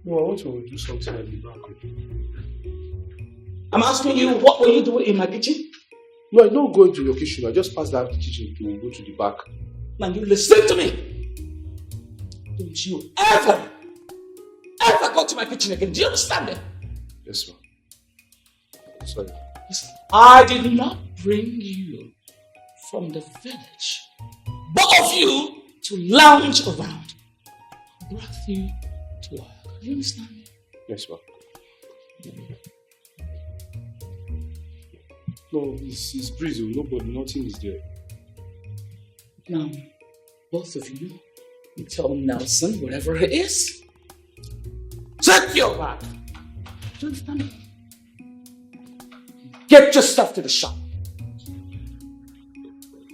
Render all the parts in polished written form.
No, I want to do something at the back. I'm asking you, what were you doing in my kitchen? No, I don't go into your kitchen. I just passed that kitchen to go to the back. Now you listen to me. Don't you ever go to my kitchen again. Do you understand me? Yes, ma'am. Sorry. Listen, I did not bring you from the village, both of you, to lounge around. I brought you to work. Do you understand me? Yes, ma'am. No, it's prison. Nothing is there. Now, both of you tell Nelson whatever it is. Take your bag. Do you understand me? Get your stuff to the shop.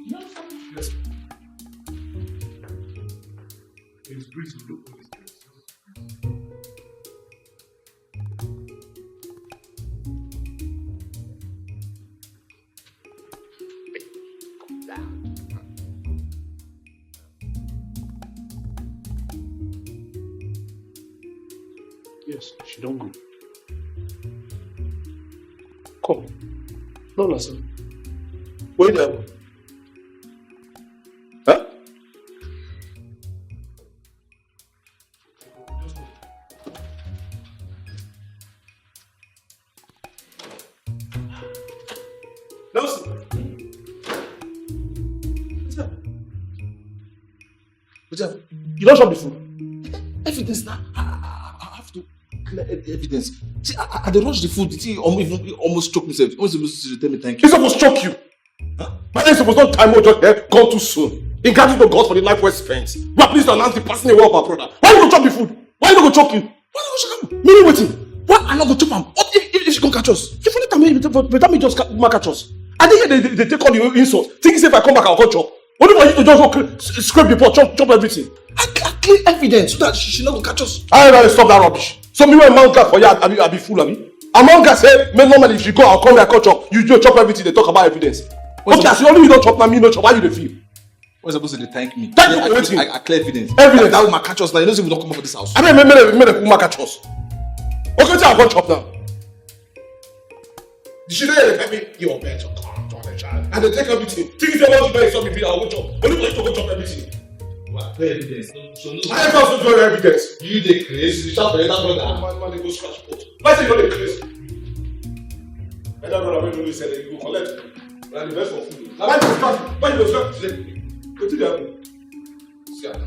Yes, it's prison. Nobody is there. Yes, she don't go. Come. No, no, sir. Where do I go? Huh? Nelson! What's up? You don't shop the food? Evidence now. I have to clear evidence. See, I don't rush the food. He almost choked himself. He was supposed to tell me thank you. He's supposed to choke you. Huh? My name is supposed not time or just here, gone too soon. In gratitude to God for the life well spent. We are pleased to announce the passing away of our brother. Why you go chop the food? Why you go choke you? Why you go choke him? Meaning waiting. Why I not go chop him? What if she can't catch us? You for let me just catch us. I think they take all the insults. Thinking if I come back I'll go chop. What if I used to just go scrape the pot, chop everything? I clear evidence so that she not go catch us. I don't stop that rubbish. So me when mount gas for you, I be fool, abi. A mount gas say, me normally if you go, I'll come here, I'll chop. You just chop everything. They talk about evidence. Okay, as you only you don't chop, now me no chop. How you dey feel? What's supposed to thank me? Thank you for waiting. I clear evidence. Evidence. That will my catch us now. You know, say we don't come up for this house. I mean, me catch us. Okay, tell I go chop now. Did she say tell me your bed to come to the child and they take everything? Think if you want to buy something, I'll go chop. Only for you to go chop everything. Clear evidence. So no. I have to do evidence. You the crazy. You shout for that brother. Man, they go scratch pot. Why say you go the crazy? And that brother when you say that you go collect. And the best for food. Now why you go scratch? Why you go scratch? Continue happening. See that.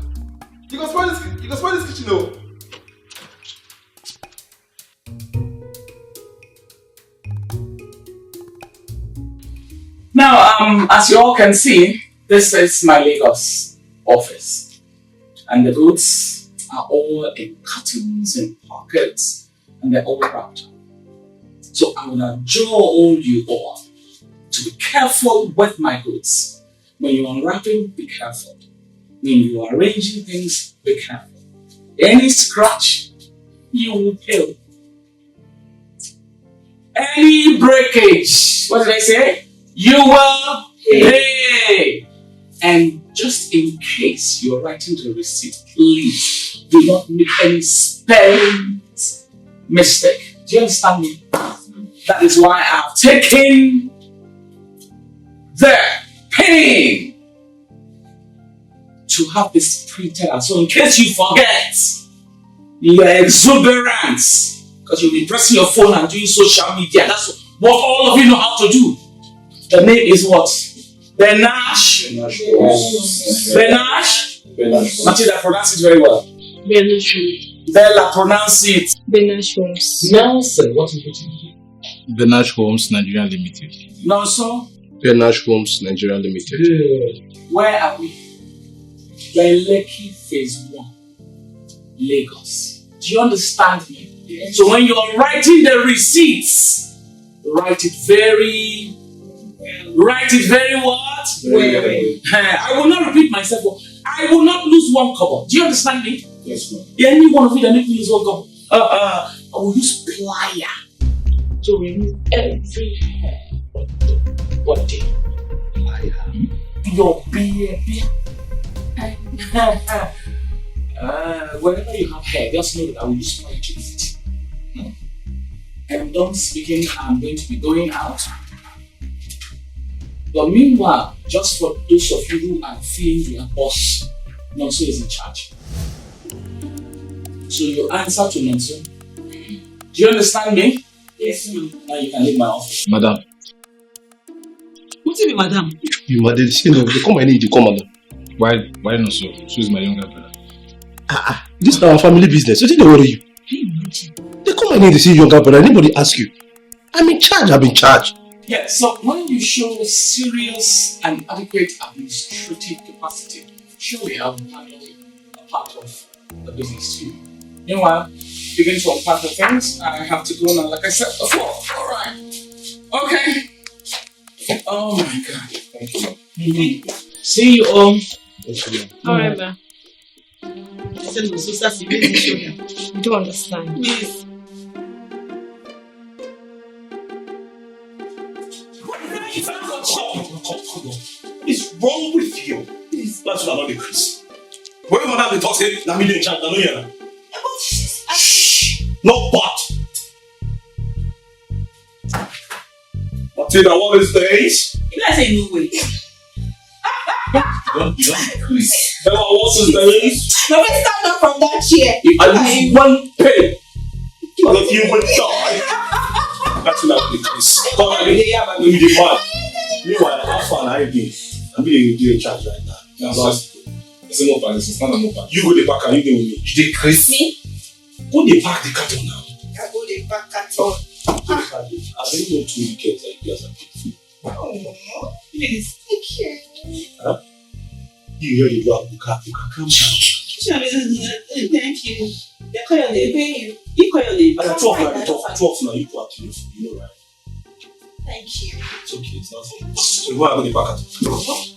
You go spoil this kitchen though. Now, as you all can see, this is my Lagos office. And the goods are all in cartons and pockets, and they're all wrapped up. So I will adjure you all to be careful with my goods. When you're unwrapping, be careful. When you are arranging things, be careful. Any scratch, you will pay. Any breakage, what did I say? You will pay. And just in case you're writing the receipt, please do not make any spelling mistake. Do you understand me? That is why I've taken the pain to have this printed out. So in case you forget your exuberance, because you'll be pressing your phone and doing social media, that's what all of you know how to do. The name is what? Benash. Benash. Matilda, pronounce it very well. Benash. Bella, pronounce it. Benash Homes. Nelson, what is it? Benash Homes Nigerian Limited. Nelson? Benash Homes Nigeria Limited. Good. Where are we? We're in Lekki Phase 1, Lagos. Do you understand me? Yes. So when you're writing the receipts, write it very what? Very. I will not repeat myself, but I will not lose one kobo. Do you understand me? Yes, ma'am. Any one of you that make me lose one kobo, I will use plier to remove every hair on the body. Plier? Your beard. Whenever you have hair, just know that I will use my to visit you. I am done speaking. I'm going to be going out. But meanwhile, just for those of you who are feeling their boss, NOSA is in charge. So you answer to NOSA. Do you understand me? Yes, ma'am. Now you can leave my office. Madam. What do you mean, madam? You madam, they come my name, they come madam. Why not so? She's my younger brother. This is our family business. So did they worry you? Can you imagine? They come my name, they say younger brother. Anybody ask you? I'm in charge. Yeah, so when you show serious and adequate administrative capacity, surely I'll handle a part of the business too. Meanwhile, begin to unpack the things. I have to go now, like I said before. Alright. Okay. Oh my god. Thank you. See you all. Alright, ma. You don't understand. Please. Come on. What is wrong with you? This is not the Chris. When you have the talk, say, I'm in charge, I know you. Shh! No but! Matilda, what is this? You guys say no way. You don't Chris. Bella, what is this? Now let's stand up from that chair. If I lose one penny, all of you will die. That's not the Chris. Come on, let me be mad. Meanwhile, how far are you doing? I'm being in charge right now. It's a mobile, it's not a mobile. You go the back and you go with me. You dey Chris? Me? Go the back the carton now. I go the back carton. I don't know two weekends like you as a kid. Oh, please. Thank you. Huh? You hear the dog, calm down. Thank you. They call your name, pay you. You call your name. And I talk now, you go out to you know right? Thank you. It's okay, it's nothing. So go and go the back carton.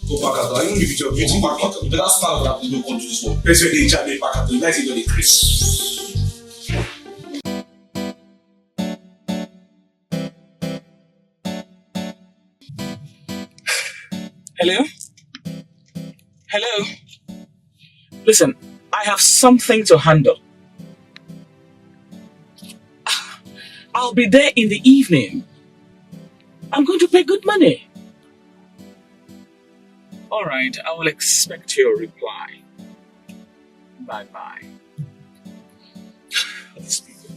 Go back carton. I don't give it your beauty back carton. But that's not what I don't come to this one. Let's say they charge the back carton. Let's say they Chris. Hello? Hello? Listen, I have something to handle. I'll be there in the evening. I'm going to pay good money. Alright, I will expect your reply. Bye-bye. These people.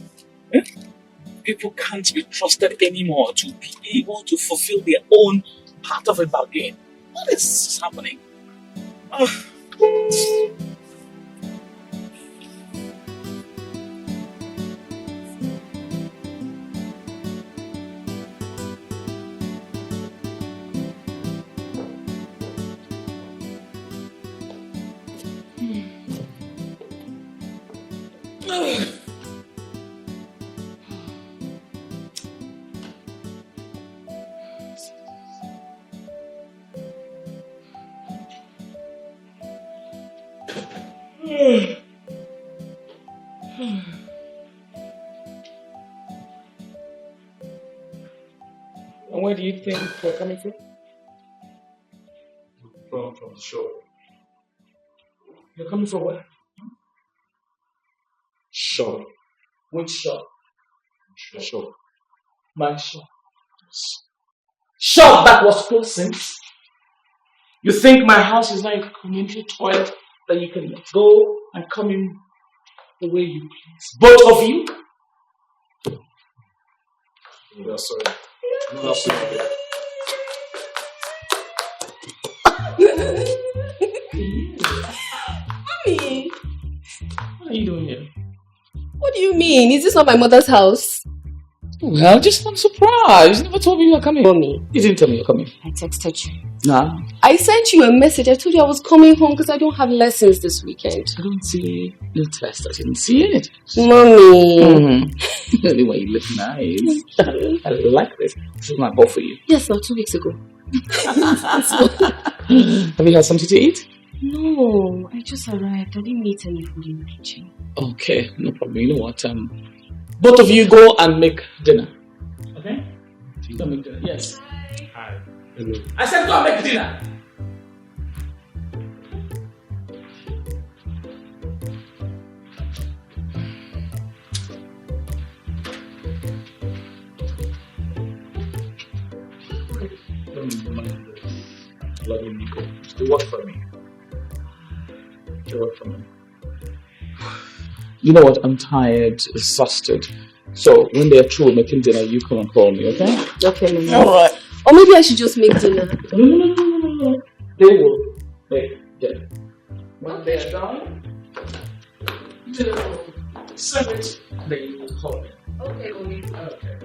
Eh? People can't be trusted anymore to be able to fulfill their own part of a bargain. What is happening? And where do you think we're coming from? From the shore. You're coming from where? Shore. Which shore? Shore. My shore. Shore that was closed since. You think my house is like a community toilet that you can go and come in the way you please? Both of you? Yeah, sorry. No, sorry. Mommy, What are you doing here? what do you mean? Is this not my mother's house? Well, just I'm surprised. You never told me you were coming. Mommy, You didn't tell me you're coming. I texted you. Nah. I sent you a message. I told you I was coming home because I don't have lessons this weekend. I don't see no test. I didn't see it. Mommy. Anyway, you look nice. I like this. This is my ball for you. Yes, now 2 weeks ago. Have you had something to eat? No, I just arrived. I didn't meet any food in the kitchen. Okay, no problem. You know what? Both of you go and make dinner. Okay? Go make dinner. Yes. Hi. Hello. I said go and make dinner. bloody Nico. They work for me. They work for me. You know what? I'm tired, exhausted. So when they're through making dinner, you come and call me, okay? Okay, Mama. Alright. Or maybe I should just make dinner. No. They will make dinner. When they are done, send it, then you will call me. Okay, Mommy. Okay.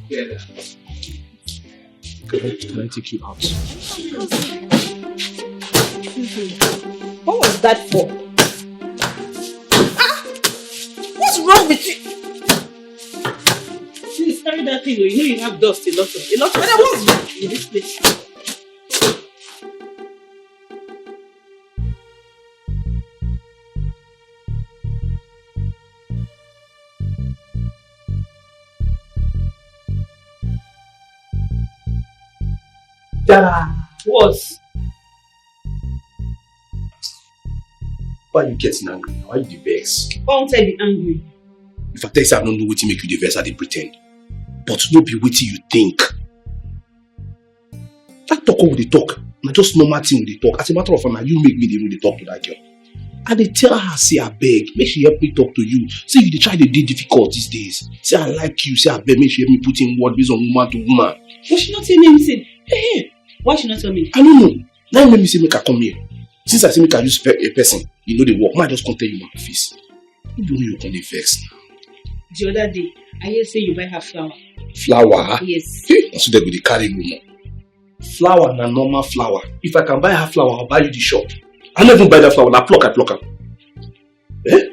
Together. Can I take you out? What was that for? What's wrong with you? Please carry that thing. You know you have dust a lot of And then what's wrong in this place. What? Why are you getting angry? Why are you the vex? Why won't I be angry? If I tell you say I don't know what make you the vex, I dey pretend. But no be what you think. That talk with the talk. Na just normal thing with the talk. As a matter of fact, you make me the talk to that girl. I dey tell her, say I beg, make she help me talk to you. Say you dey try to dey difficult these days. Say I like you, say I beg, make she help me put in word based on woman to woman. Why she not tell me anything? Hey, why she not tell me? I don't know. Now you make me say make I come here. Since I say make I use a person, you know the work. Might just come tell you my face. You don't know you can dey vex now. The other day, I hear say you buy her flower. Flower? Yes. Hey, so they go dey carry woman. Flower na normal flower. If I can buy her flower, I'll buy you the shop. I don't even buy that flower. I pluck her. Eh?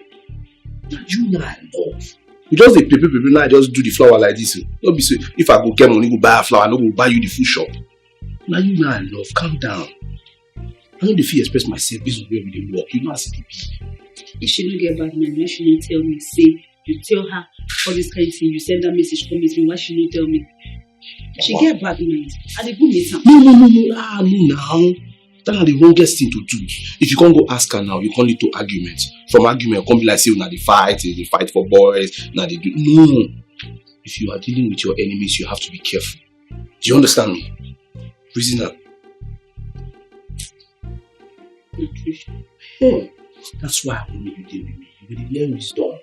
You know I love. You just dey prepare. Now I just do the flower like this. Don't be so. If I go get money, go buy her flower. I no go buy you the full shop. Now you know I love. Calm down. I know the feel express myself based on where we dey work. You know as it be. If she no get bad mind, why she no tell me? Say you tell her all this kind of thing. You send that message come meet me. Why she no tell me? She get bad mind. I dey go meet her. No. Ah, no now. That's not the wrongest thing to do. If you can't go ask her now, you can't lead to arguments. From argument, come be like say, now they fight for boys, now they do. No. If you are dealing with your enemies, you have to be careful. Do you understand me? Prisoner. That's why I want you to deal with me. You will learn wisdom.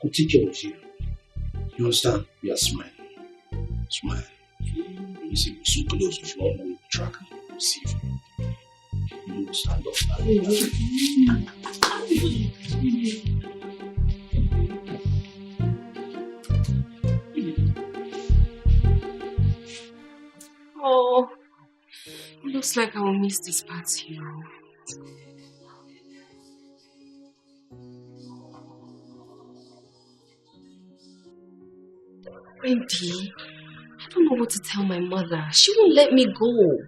Go take care of you. You understand? You are smiling. Smile. You see, we're so close. If you want to track me, see if you stand up. Oh, it looks like I will miss this party. Wendy, I don't know what to tell my mother. She won't let me go.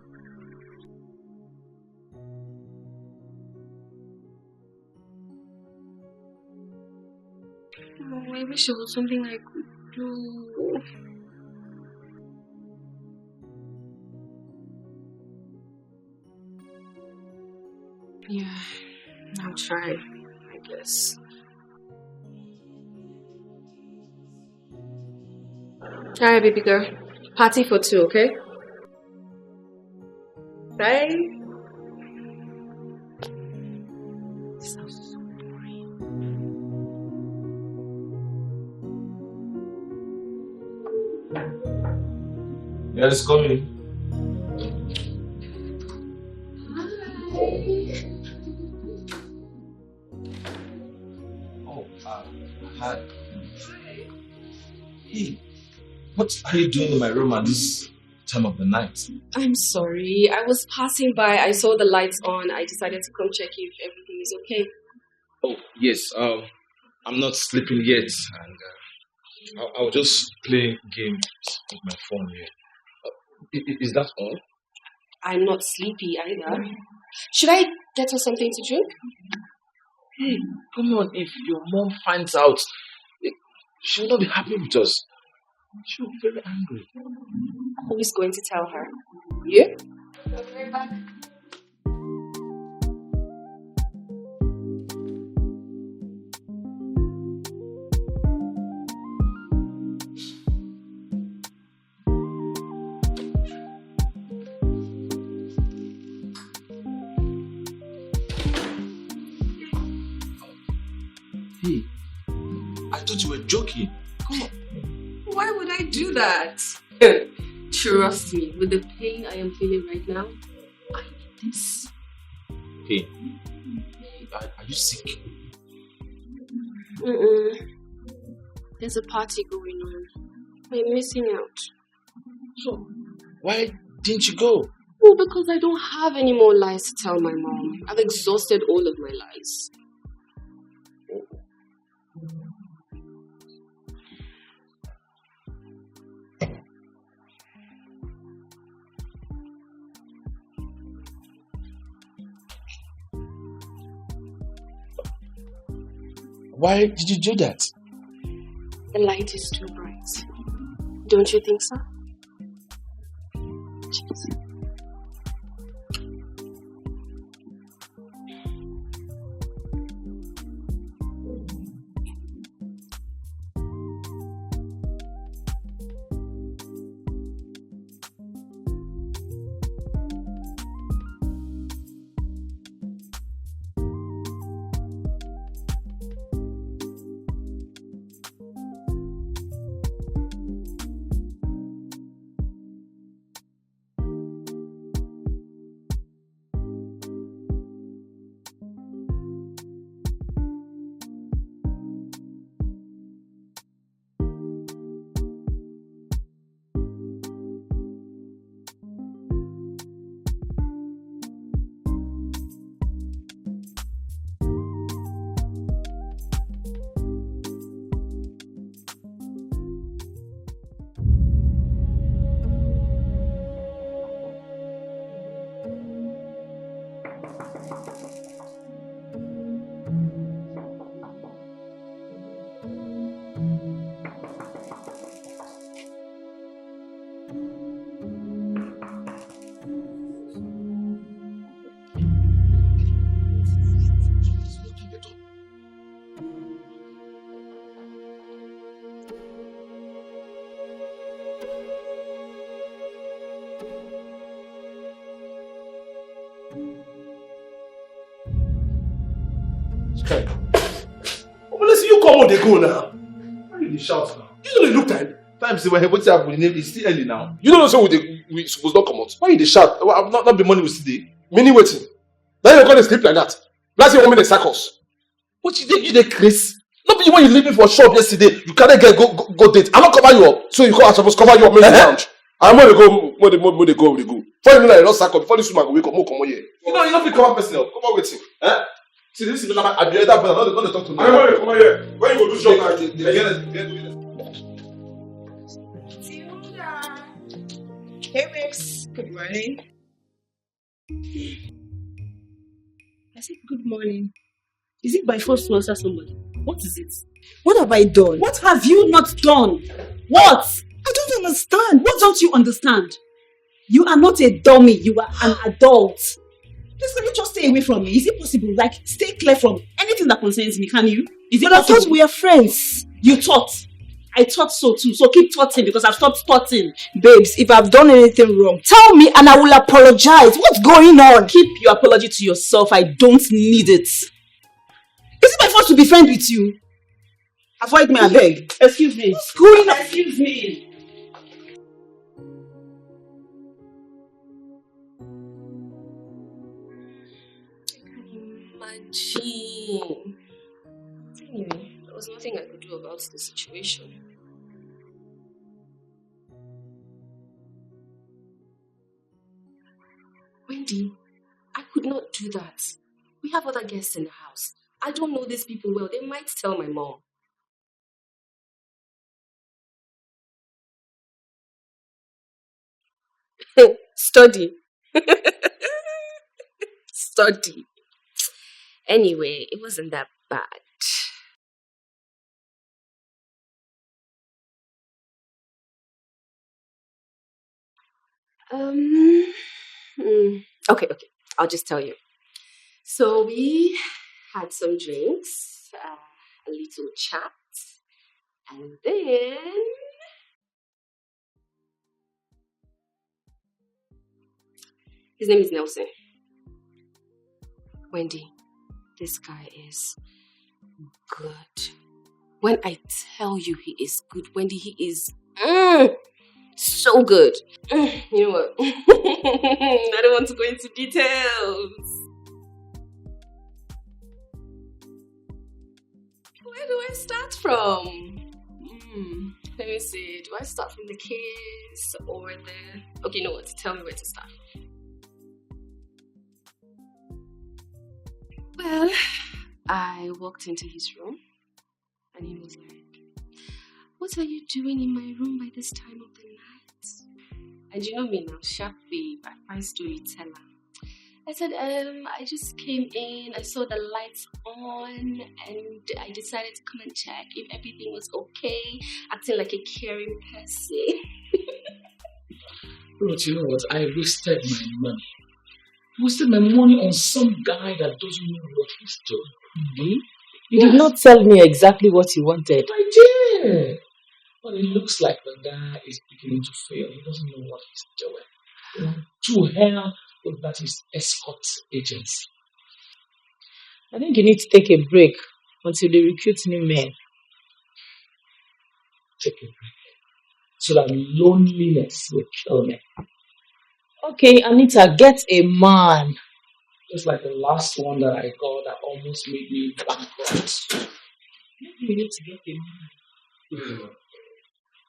Oh, I wish there was something I could do. Yeah, I'll try, I guess. Alright, baby girl. Party for two, okay? Bye. Sounds so boring. Yes, come in. Oh, hi. Hey, what are you doing in my room at this time of the night? I'm sorry. I was passing by. I saw the lights on. I decided to come check if everything is okay. Oh, yes. I'm not sleeping yet, and I'll just play games with my phone here. Is that all? I'm not sleepy either. Should I get her something to drink? Hey, come on, if your mom finds out, she will not be happy with us. She will be very angry. Who is going to tell her? You? I'll be right back. Hey, I thought you were joking. Come on. Why would I do that? Trust me, with the pain I am feeling right now, I need this. Hey, are you sick? There's a party going on. I'm missing out. So, why didn't you go? Well, because I don't have any more lies to tell my mom. I've exhausted all of my lies. Why did you do that? The light is too bright. Don't you think so? Cheers. Sky. Oh, but let's see you come on, they go now. Why did you shout now? You don't look time. Time say when what's happening? It's still early now. You don't know so we supposed not come out. Why you dey shout? Well, not be money we see dey. Meaning waiting. Now you're going to sleep like that. Last year, 1 minute circles. What you dey Chris? Not be when you leave me for shop yesterday. You can't get go date. I'm not cover you up. So you call, I supposed to cover your main lounge. And when they go, when they go. Before you know that you're not circle, before this woman go wake up, more come on here. You know fit cover person up. Come on waiting. Eh? See this is I be that brother. Don't talk to me. I want to come on here. When you go do shop now, Hey, Max. Good morning. I said good morning. Is it by force to answer somebody? What is it? What have I done? What have you not done? What? I don't understand. What don't you understand? You are not a dummy. You are an adult. Please, can you just stay away from me? Is it possible? Like, stay clear from Anything that concerns me, can you? Is it But I possible? thought we are friends. You thought. I thought so too. So keep thoughting because I've stopped thoughting. Babes, if I've done anything wrong, tell me and I will apologize. What's going on? Keep your apology to yourself. I don't need it. Is it my fault to be friends with you? Avoid me, I beg. Excuse me. What's going on? Excuse me. Imagine. Anyway, there was nothing I could do about the situation. Wendy, I could not do that. We have other guests in the house. I don't know these people well. They might tell my mom. Study. Study. Anyway, it wasn't that bad. Okay. I'll just tell you. So we had some drinks, a little chat, and then his name is Nelson. Wendy, this guy is good. When I tell you he is good, Wendy, he is so good. You know what? I don't want to go into details. Where do I start from? Let me see. Do I start from the kiss or the... Okay, you know what? Tell me where to start. Well, I walked into his room and he was like, "What are you doing in my room by this time of the night?" And you know me now, sharp babe, I find storyteller. I said, I just came in, I saw the lights on, and I decided to come and check if everything was okay, acting like a caring person. But you know what? I wasted my money. I wasted my money on some guy that doesn't know what he's doing. You did not tell me exactly what you wanted. I did. But it looks like the guy is beginning to fail. He doesn't know what he's doing. To hell with that is escort agency. I think you need to take a break until they recruit new men. Take a break. So that loneliness will kill me. Okay, Anita, get a man. Just like the last one that I got that almost made me bankrupt. Maybe you need to get a man.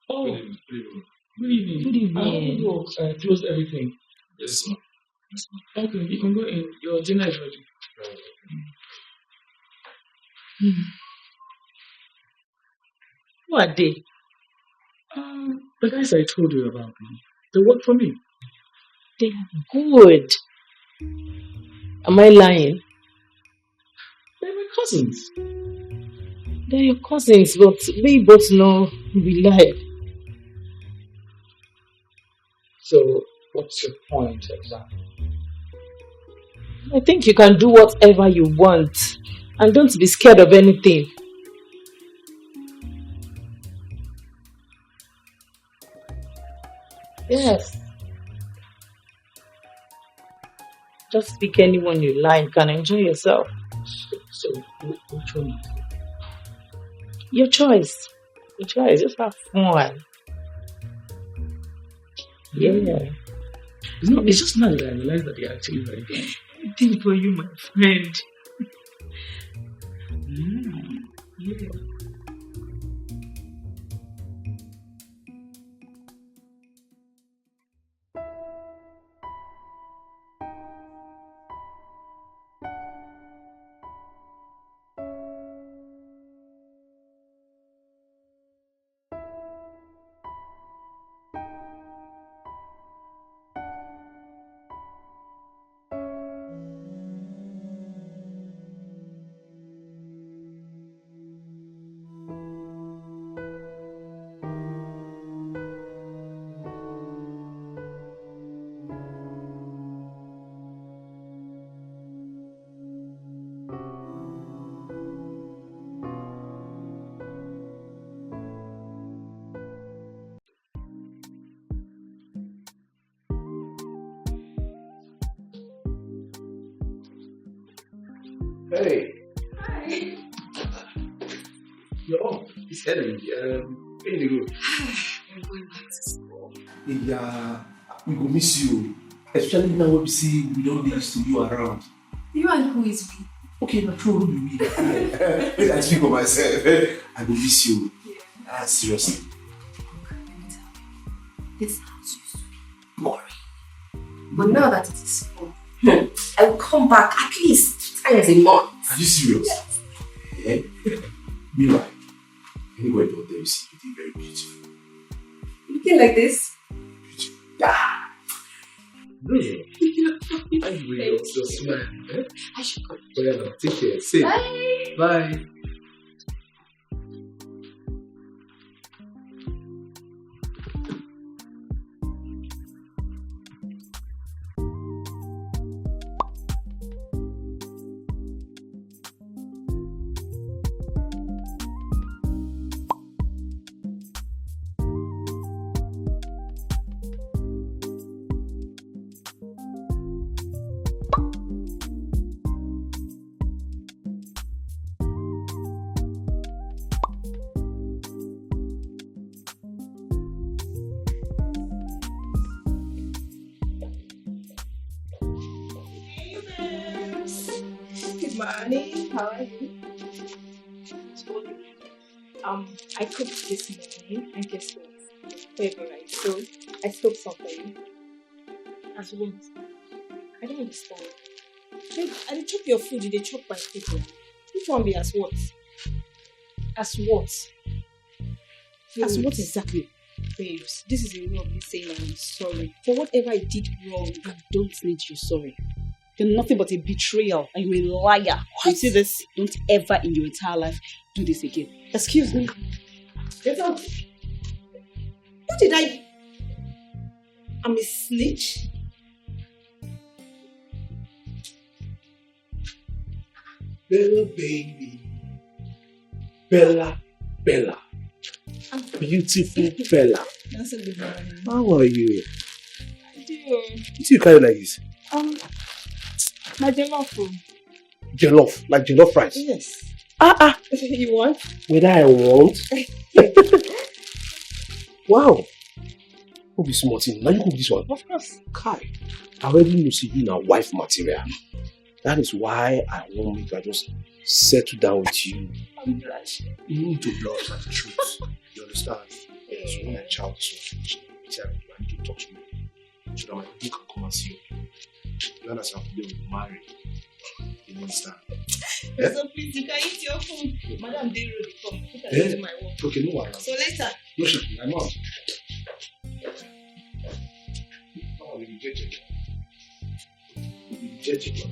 Oh, good evening. Good evening. I will close everything. Yes, ma'am. Okay, you can go in. Your dinner is ready. Who are they? The guys I told you about, they work for me. They are good. Am I lying? They're my cousins. They're your cousins, but we both know we lie. So, what's your point exactly? I think you can do whatever you want. And don't be scared of anything. Yes. Just pick anyone you like and enjoy yourself. So which one? Your choice. Your choice. Just have fun. Yeah. It's just not that I realize that they're actually very good. Anything for you, my friend. Yeah. Hey. Hi. You're up. It's early. Where did you go? I'm going back to school. Yeah, we go miss you. Especially now when we see we don't need to you around. You and who is we? Okay, but true, will be me. Wait, I speak for myself. I will miss you. Yeah. Seriously. Let me tell you, this house used to be boring. But now that it is full, I will come back at least 2 times a month. Are you serious? Yes. Yeah. Meanwhile, anywhere out there you see you very beautiful. Looking like this? Beautiful. Yeah. You look I will also smile. Eh? I should go. Oh, yeah, no. Take care. Safe. Bye. Bye. Good morning. How are you? I cooked this morning and guess what? Favorite. So I spoke something. As what? I don't understand. I did chop your food, you did chop my food. Which one be as what? As what? As what exactly? Babes, this is a way of me saying I'm sorry. For whatever I did wrong, I don't need your sorry. You're nothing but a betrayal and you're a liar. You see this? Don't ever in your entire life do this again. Excuse me. Get out. What did I? I'm a snitch. Bella, baby. Bella, Bella. Beautiful Bella. That's a good morning. How are you? I do. You see you carry like this? My jollof. Jollof, like jollof rice. Yes. You want? Whether I want. Wow. Who be smart in? Now you cook this one. Of course. Kai. I already know see you now wife material. That is why I want me to just settle down with you. I'm blushing. You need to blush like the truth. You understand? Yes, when my child is so finished, I need to talk to you. So that my people can come and see you. You understand? They will marry. You understand? So please, you can eat your food. Madam Dero, come. You can eat my work. Okay, no one. So later. No shaking, I'm out. Oh, you judge it. You judge it.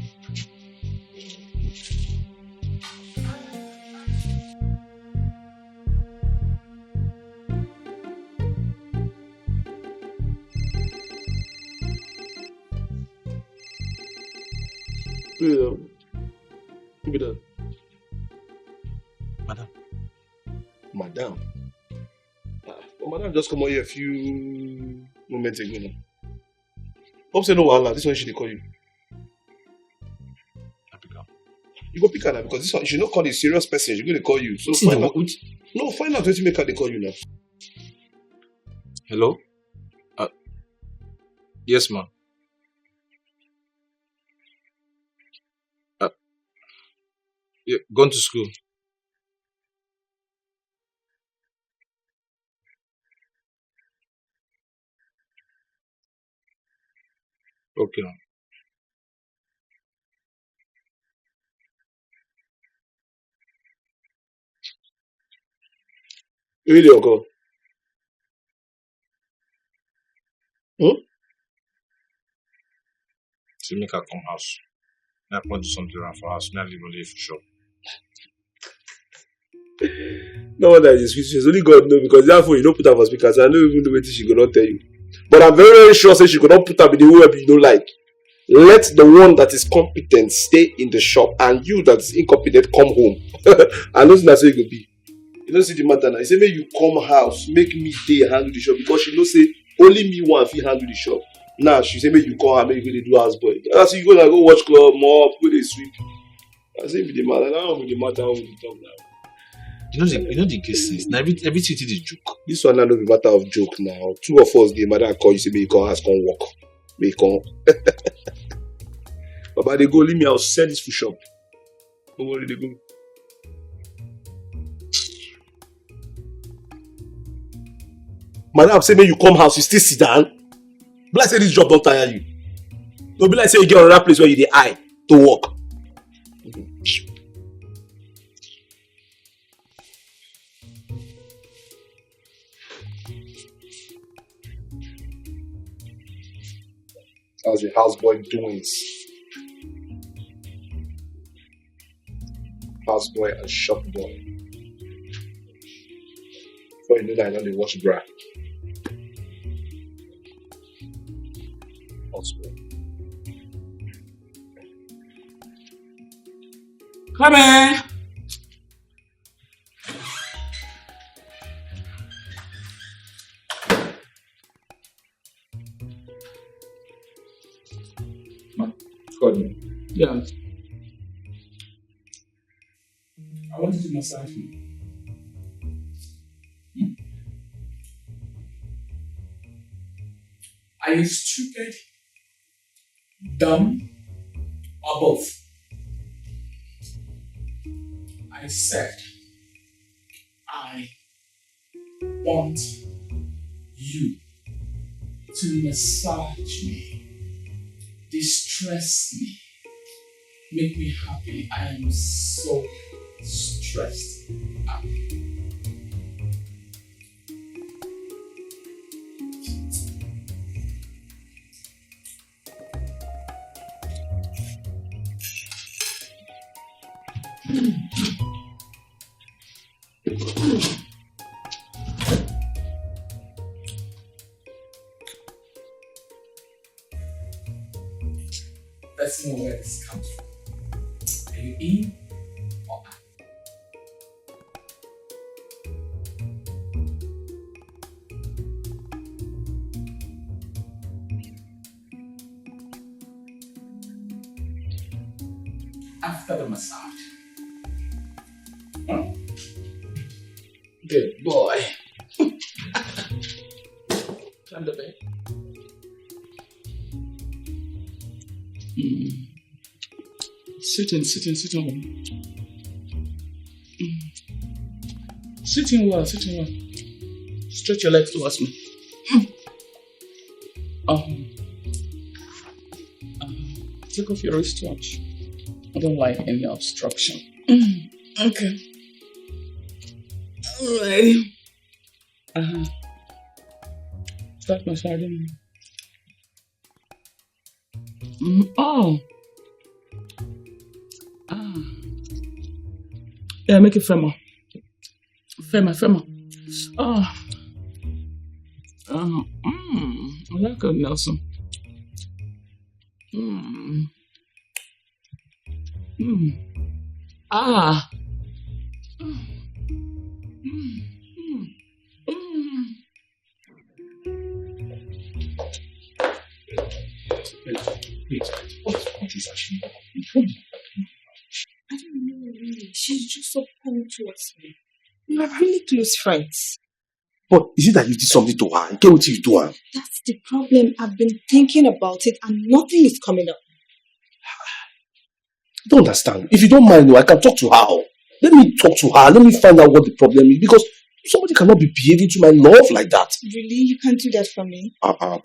Who be that? Madam. Madam? Well, Madam just come out here a few moments ago now. Hope say no wahala. This one she dey call you. I pick up. You go pick her now because this one she not call a serious person. She gonna call you. So find out. No, find out wetin make her dey call you now. Hello? Yes, ma'am. Yeah, gone to school. Okay. Really, Uncle? To make her come house. Now I want to do something around for house. Now leave only for shop. No wonder it's she's only God know because therefore you don't put her for speakers. I don't even know what she could not tell you. But I'm very, very sure say she could not put her in the web you don't like. Let the one that is competent stay in the shop and you that is incompetent come home. I know that's how it could be. You don't see the matter now. He say make you come house, make me stay and handle the shop because she know say only me one fit handle the shop. Now she say make you call her, make you do house boy. I say you go like go watch club, mop, go dey sweep. I say be the matter. Now be the matter how we talk now. You know the case is now everything is joke. This one now no be matter of joke now. Two of us the matter call you say make you come house come work. Make come. Baba they go leave me. I'll sell this food shop. Don't worry they go. Madam say make you come house you still sit down. Be like say this job don't tire you. Don't be like say you get another place where you dey eye to work. That's the houseboy doings. Houseboy and shop boy. Before you know that, I know they watch bra. Houseboy. Come in. Call me. Yeah. I want you to massage me. Are you stupid, dumb, or both? I said, I want you to massage me, distress me, make me happy. I am so stressed out. Let's know where this comes from. Are you in or out? After the massage. Huh? Good boy. Climb the bed. Sit in. Sitting well. Stretch your legs towards me. Take off your wristwatch. I don't like any obstruction. Okay. Alright. Start massaging. Yeah, make it firmer. Firmer. I like it, Nelson. Wait, what is actually I don't know really. She's just so cool towards me. We are really close friends. But is it that you did something to her? Get what you do her? That's the problem. I've been thinking about it and nothing is coming up. I don't understand. If you don't mind, I can talk to her. Let me talk to her. Let me find out what the problem is. Because somebody cannot be behaving to my love like that. Really? You can't do that for me? Come on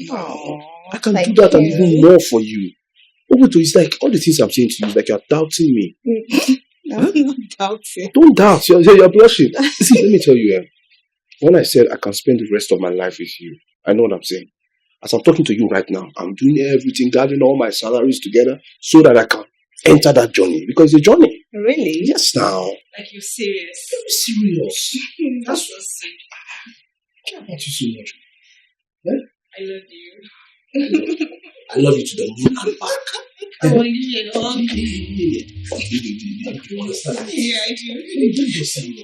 now. Aww, I can do that and even more for you. It's like all the things I'm saying to you, like you're doubting me. I'm not doubting. Don't doubt. You're blushing. See, let me tell you, when I said I can spend the rest of my life with you, I know what I'm saying. As I'm talking to you right now, I'm doing everything, gathering all my salaries together so that I can enter that journey. Because it's a journey. Really? Yes, now. Like you're serious? I'm serious. That's so sweet. I care about you so much. I love you. I love you to the moon and back. Oh, yeah. You understand? Yeah, I do. You just say no.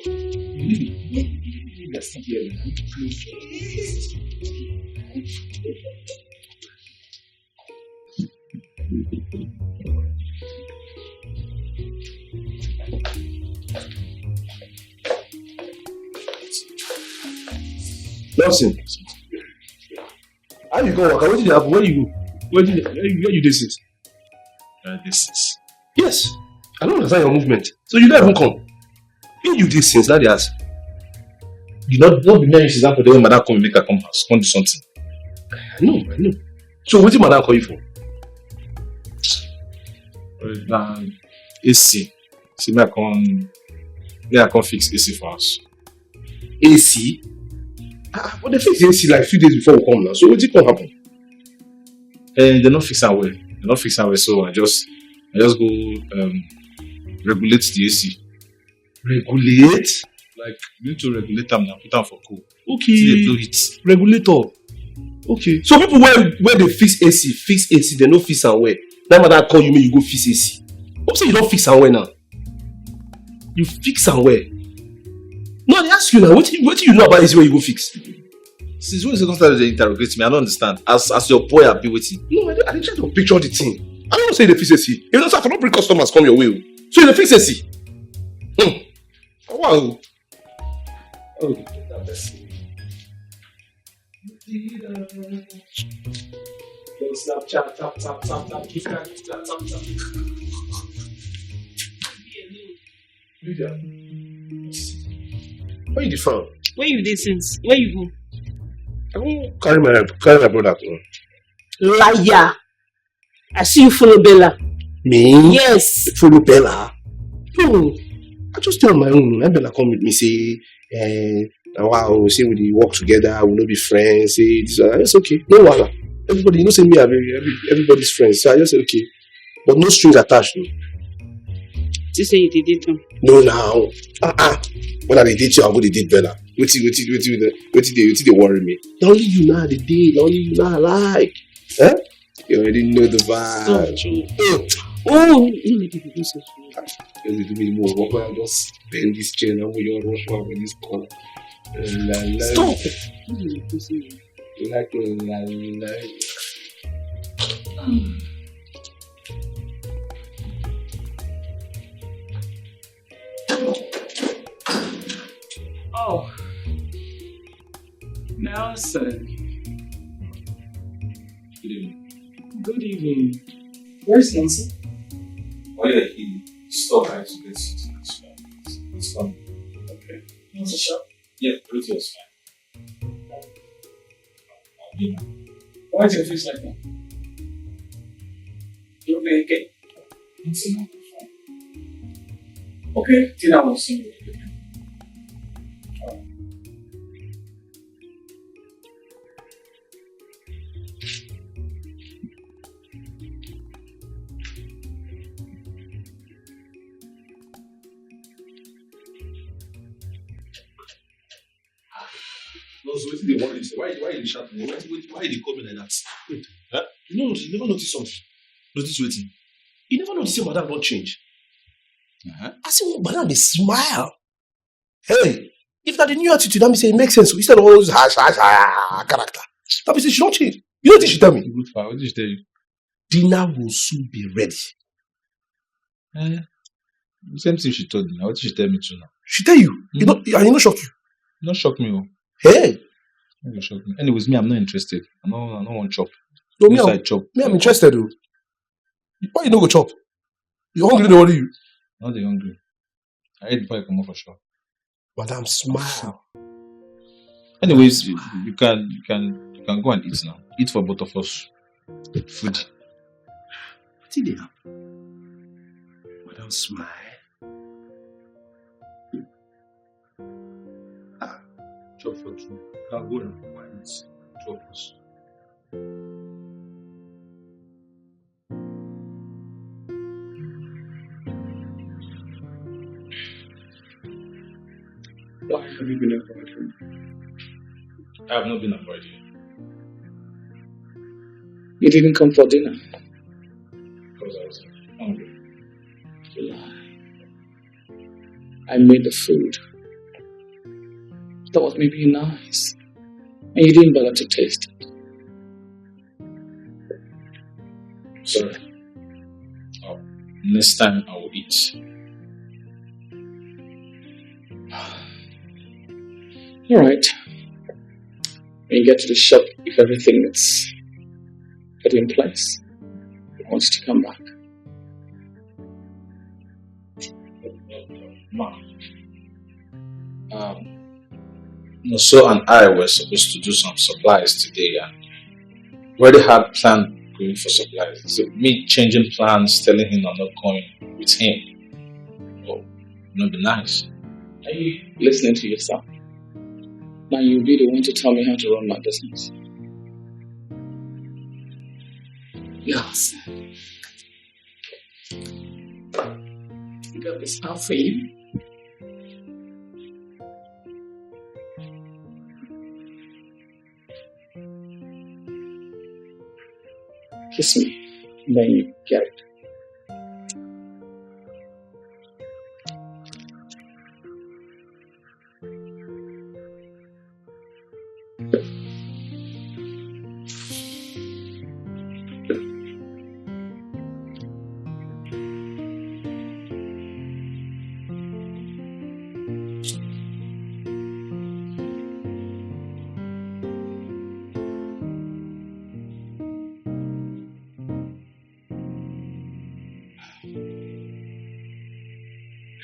Nelson, how you go? What did you happen? Where you go? Where you do this? This is. Yes, I don't understand your movement. So you don't even come. You do this since that years. You not be married since after the way madam come make her come house. Come do something. I know. So what did madam call you for? AC. See, me I come fix AC for us. AC? But they fix the AC like 2 days before we come now. So what did it happen? And they're not fixing well. They're not fixing well, so I just go regulate the AC. Regulate? Like you need to regulate them and put them for cool. Okay. See they blow it. Regulator. Okay. So people when they fix AC, they no fix and well. That matter call you, you go fix AC. Hope say you don't fix and well now. You fix and well. No, they ask you now, what do you know about AC where you go fix? Since when is it started to interrogate me? I don't understand. As your boy, I'll be waiting. No, I didn't try to picture the thing. I don't say they fix AC. If not, I cannot bring customers come your way. So you fix AC. Wow. Oh, that's Snapchat, tap, keep tap. Lydia. Where you from? Where you did since? Where you go? I won't carry my brother. Liar! I see you follow Bella. Me? Yes. Follow Bella? No. I just stay on my own. And Bella come with me, say, wow, say we work together, we'll not be friends, say this. It's okay. No wala. Everybody, you know, say me, everybody's friends. So I just say, okay. But no strings attached, no. You say you did it, No, now. When I date you, I'll go to date Bella. Wait they worry me. Not only you now, the day, not only you now, like. Huh? You already know the vibe. Oh, you let people do so. You do me more. Walk around, just bend this chair now, you rush around with this corner. Stop! Oh. Nelson. Good evening. Good evening. Where's Nelson? Oh yeah, he stopped by to get something. It's fun. Okay. What's the shop? Yeah, everything was fine. I'll be now. Why is your face like that? You okay? Okay. It's enough. Okay, then I will see you. No, so what they want you say? Why you shout me? Why they call me like that? Wait, huh? You never notice something. Notice waiting. You never notice your madam don't change. Uh-huh. I say, oh, madam, they smile. Hey, if that the new attitude, that means it makes sense. Instead of all this character. That means she don't change. You know what she tell me? Good for. What did she tell you? Dinner will soon be ready. The same thing she told me. What did she tell me too now? She tell you. You know, and you not shock you. Not shock me. Hey. Not shock me. Anyways, me, I'm not interested. I don't want chop. No, chop. Me, I'm interested though. Why you no go chop? You hungry, no worry you. Not the hungry. I ate before I come off for sure. Madam, smile. Anyways, you can go and eat now. Eat for both of us. Food. What did they have? Madam, smile. Chop for two. Can go and eat. Chop for us. Why have you been avoiding? I have not been avoiding you. You didn't come for dinner. Because I was hungry. You lie. I made the food. That was maybe nice. And you didn't bother to taste it. Sorry. Next time I will eat. Alright. When you get to the shop, if everything is put in place, I want you to come back. NOSA and I were supposed to do some supplies today, and we already had planned going for supplies. So me changing plans, telling him I'm not going with him. Oh, not be nice. Are you listening to yourself? Now you'll be the one to tell me how to run my business. Yes. I got this out for you. Kiss me, then you get it.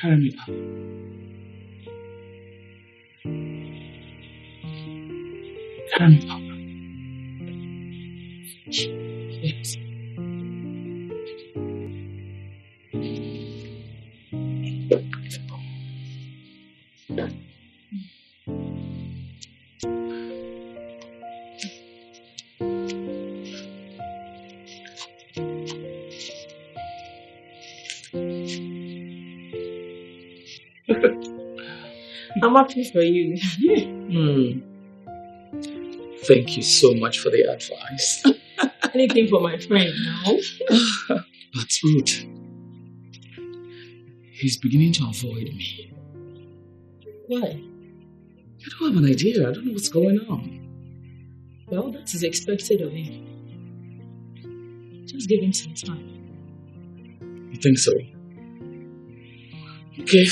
Carry me up. Carry me up. Yes. I'm happy for you. Thank you so much for the advice. Anything for my friend now? That's rude. He's beginning to avoid me. Why? I don't have an idea. I don't know what's going on. Well, that is expected of him. Just give him some time. You think so? Okay.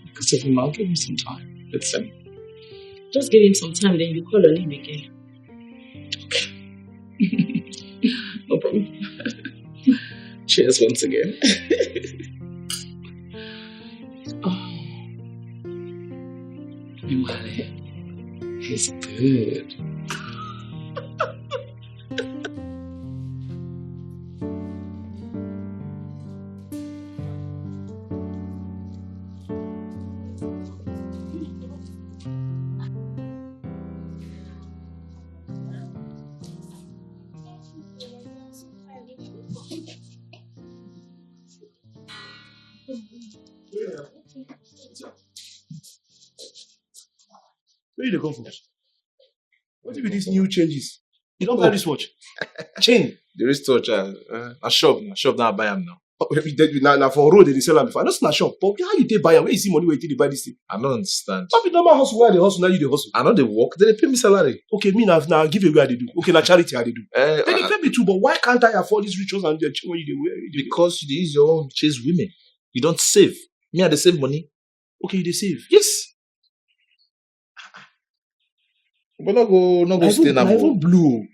Because of him, I'll give him some time. Listen. Just give him some time, then you call on him again. Okay. No problem. Cheers once again. Oh. Meanwhile, he's good. Where you dey come from? What be these new changes? You don't buy this watch? Chain. The wristwatch, a shop now I buy them now. Now for road they dey sell am before. I know it's not shop, but how you dey buy am? Where you see money where you take dey buy this thing? I don't understand. Not be normal hustle where they hustle, now you dey hustle. I know they work, they pay me salary. Okay, me now give away I dey do. Okay, now charity I dey do. They pay me too, but why can't I afford these rituals and the chain when you dey wear? Because you dey use your own chase women. You don't save. Me, I dey save money. Okay, you dey save. Yes. But not go stay now. I even blue.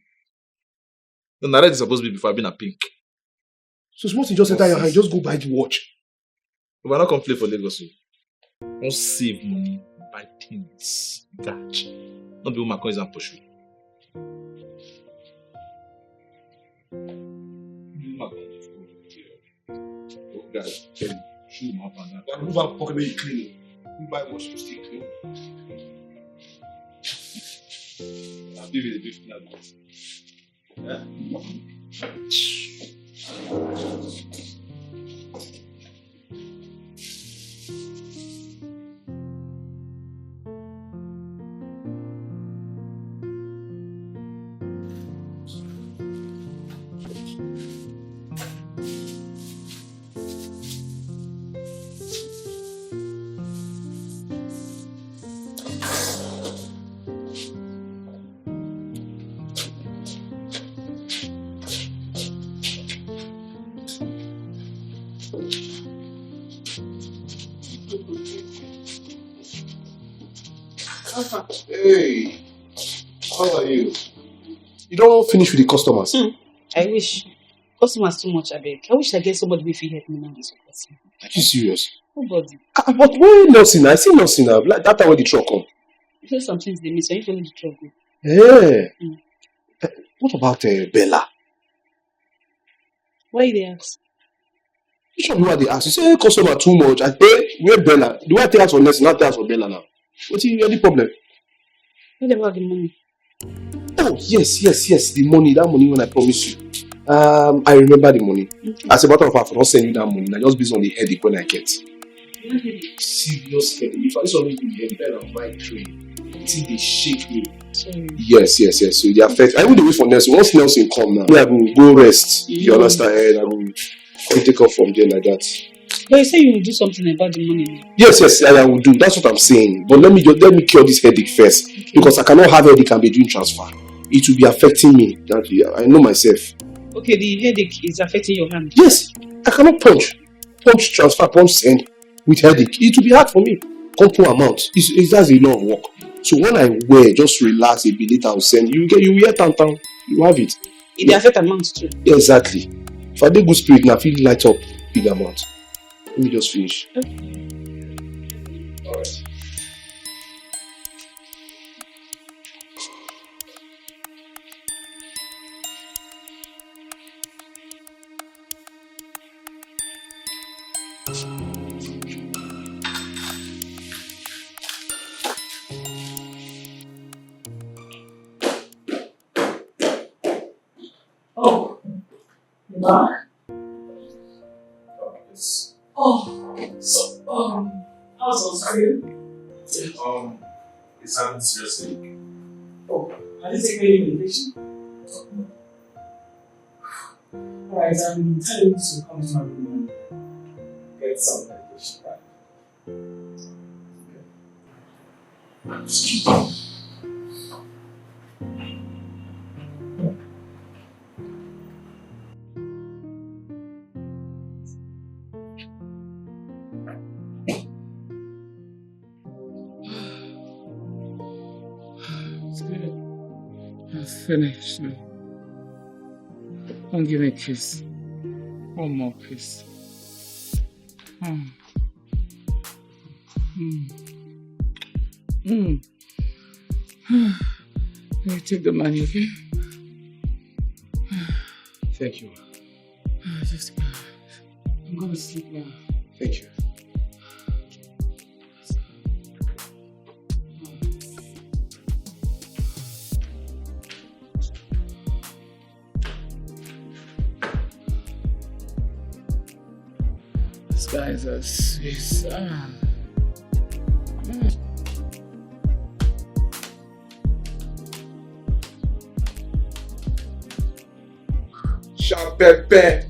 No, red is supposed to be before I've been a pink. So small thing just enter your hand, just go buy the watch. We're not come play for Lagos. Don't save money, buy things. Gotcha. Not be woman coins and push you. Oh, guys, shoe my up and that. Move out pocket where you clean it. You buy watch, you still clean. I'll give you the gift now. Yeah? Hey, how are you? You don't finish with the customers. I wish. Customers too much, I beg. I wish I get somebody who will help me now. Are you serious? Nobody. But why nursing? I see nursing now. Like that time when the truck come. You know some things they miss when you follow the truck. Yeah. What about Bella? Why they ask? Which one do I they ask? You say customer too much. I pay where Bella? Do I take ask for nursing? Not take ask for Bella now. What's the problem? What about the money? Oh yes. The money. That money when I promise you. I remember the money. Okay. As a matter of fact, I will not send you that money. I just based on the headache when I get. Serious headache. If I just only do the headache, then I might train. Until they shake me. Yes. So they affect. I will wait for Nelson. Once Nelson come now, I will go rest. You understand? I will take off from there like that. But you say you will do something about the money. Yes, I will do. That's what I'm saying. But let me cure this headache first. Okay. Because I cannot have headache and be doing transfer. It will be affecting me. I know myself. Okay, the headache is affecting your hand. Yes, I cannot punch transfer, punch send with headache. It will be hard for me. Compound amount. That's a lot of work. So when I wear, just relax a bit later, I'll send you. You wear tam. You have it. It affect amounts too. Yeah, exactly. If I do good spirit now, I feel light up big amount. Let me just finish. Okay. Alright. Oh, you're back? How's Australia? It's having serious headache. Oh, are you taking any medication? Alright, I'm telling you to come to my room and get some medication, right? Okay. Finish. Don't give me a kiss. One more kiss. Let me take the money, okay? Thank you. I'm gonna sleep now. Thank you. Guys are Swiss. Chapepe.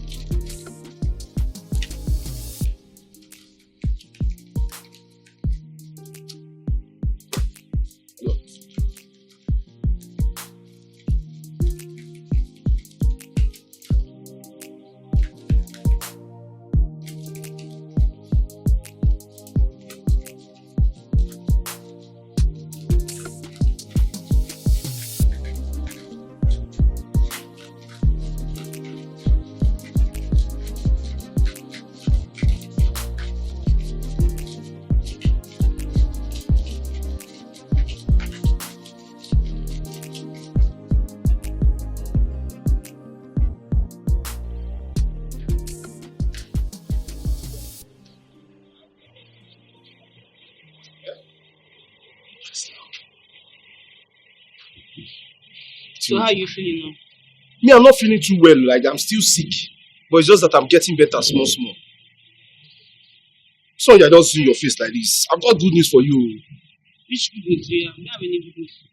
So how are you feeling now? Me, I'm not feeling too well. Like, I'm still sick. But it's just that I'm getting better small. So you don't see your face like this. I've got good news for you. Which good news do you have? I don't have any good news.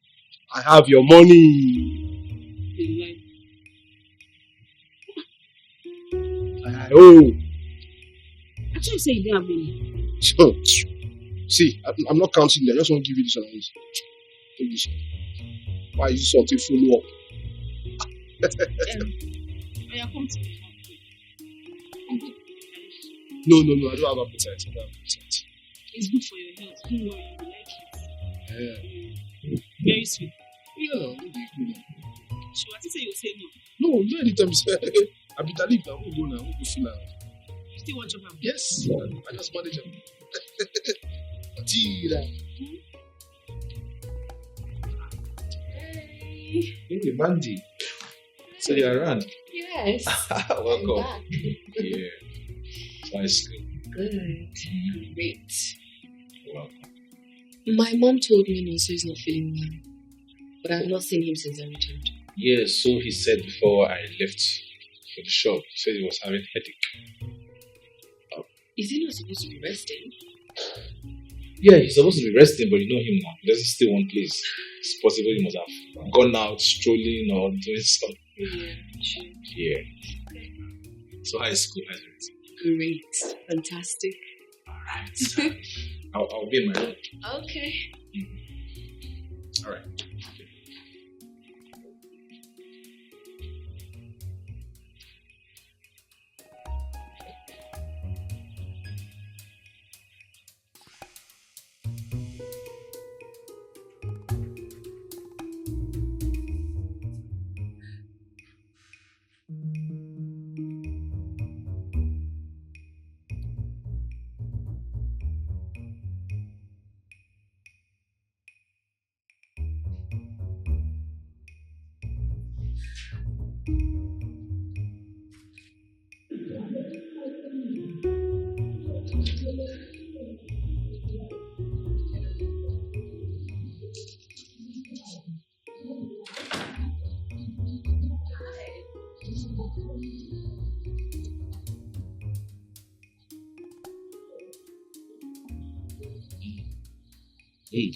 I have your money. Oh. I thought you said you didn't have money. See, I'm not counting there. I just want to give you this one. Take this. Why is this something follow up? Come to me. No, I don't have appetite. It's good for your health. Don't worry, you like it. Yeah. Very sweet. Yeah, no, good. So what did you say you say no? No, you anytime you say, I be leave now, we'll go now, we'll go feel now. You still want your mom? Yes, I just manage them. Hey, Mandy. So you're around? Yes. Welcome. I'm back. Yeah. Nicely. Good. Great. Welcome. My mom told me NOSA is not feeling well, but I've not seen him since I returned. Yeah, so he said before I left for the shop. He said he was having headache. Is he not supposed to be resting? Yeah, he's supposed to be resting, but you know him now. He doesn't stay one place. It's possible he must have gone out strolling or doing something. Yeah. So how is school? How's everything? Great. Fantastic. Alright. I'll be in my room. Okay. Alright. Hey,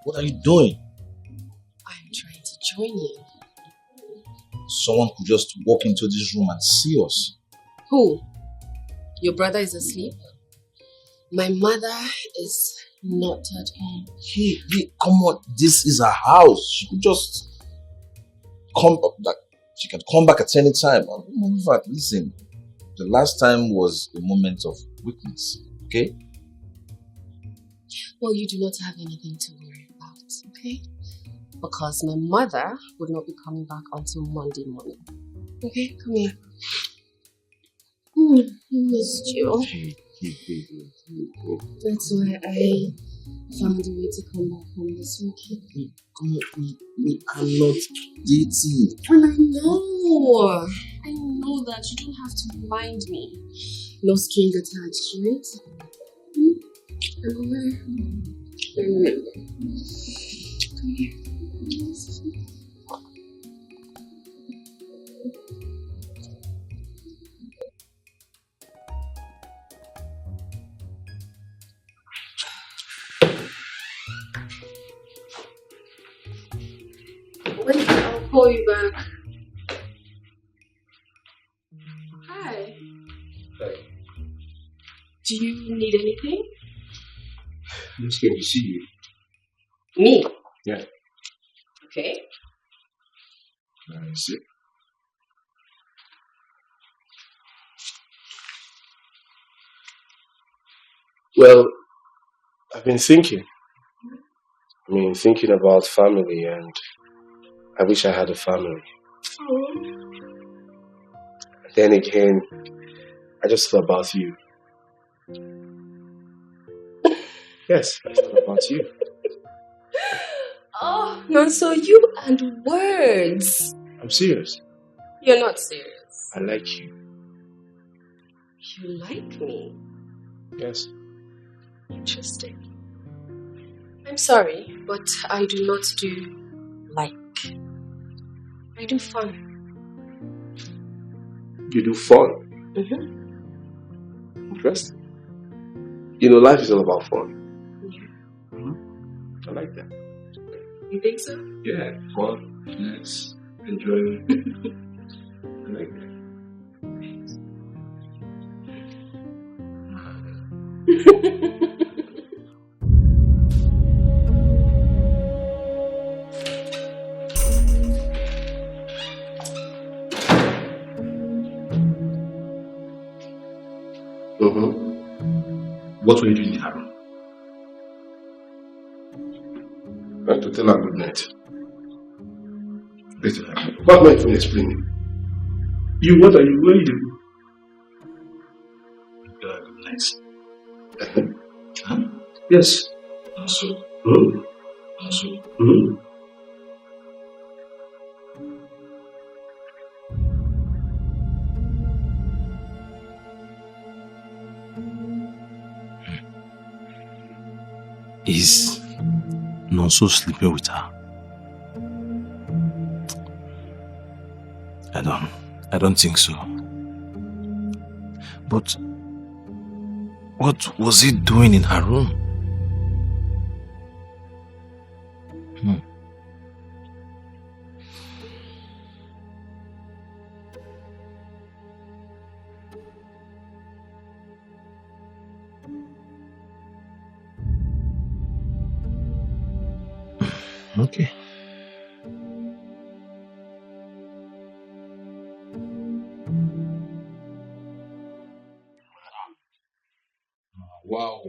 what are you doing? I'm trying to join you. Someone could just walk into this room and see us. Who? Your brother is asleep? My mother is not at home. Hey, come on, this is her house. She could just come back. She can come back at any time. In fact, listen, the last time was a moment of weakness, okay? Well, you do not have anything to worry about, okay? Because my mother would not be coming back until Monday morning. Okay, come here. I missed you. That's why I found a way to come back home this weekend. Come on, we are not dating. And I know that you don't have to remind me. No string attached, right? I'm aware. I remember. Come here. Wait, I'll call you back. Hi. Hi. Do you need anything? I'm just going to see you. Me? Yeah. Okay. See. Well, I've been thinking. Thinking about family, and I wish I had a family. Then again, I just thought about you. Yes, I thought about you. Oh, no, so you and words. I'm serious. You're not serious. I like you. You like me? Yes. Interesting. I'm sorry, but I do not do like. I do fun. You do fun? Mm-hmm. Interesting. Life is all about fun. Yeah. Mm-hmm. I like that. You think so? Yeah, fun, yes, enjoying. I like that. What were you doing in her room? To tell her good night. Listen, what might you explain? What are you? Where are you? Good night. Huh? Yes. Also. Also. Is Nonso sleeping with her? I I don't think so. But what was he doing in her room? Okay. Wow.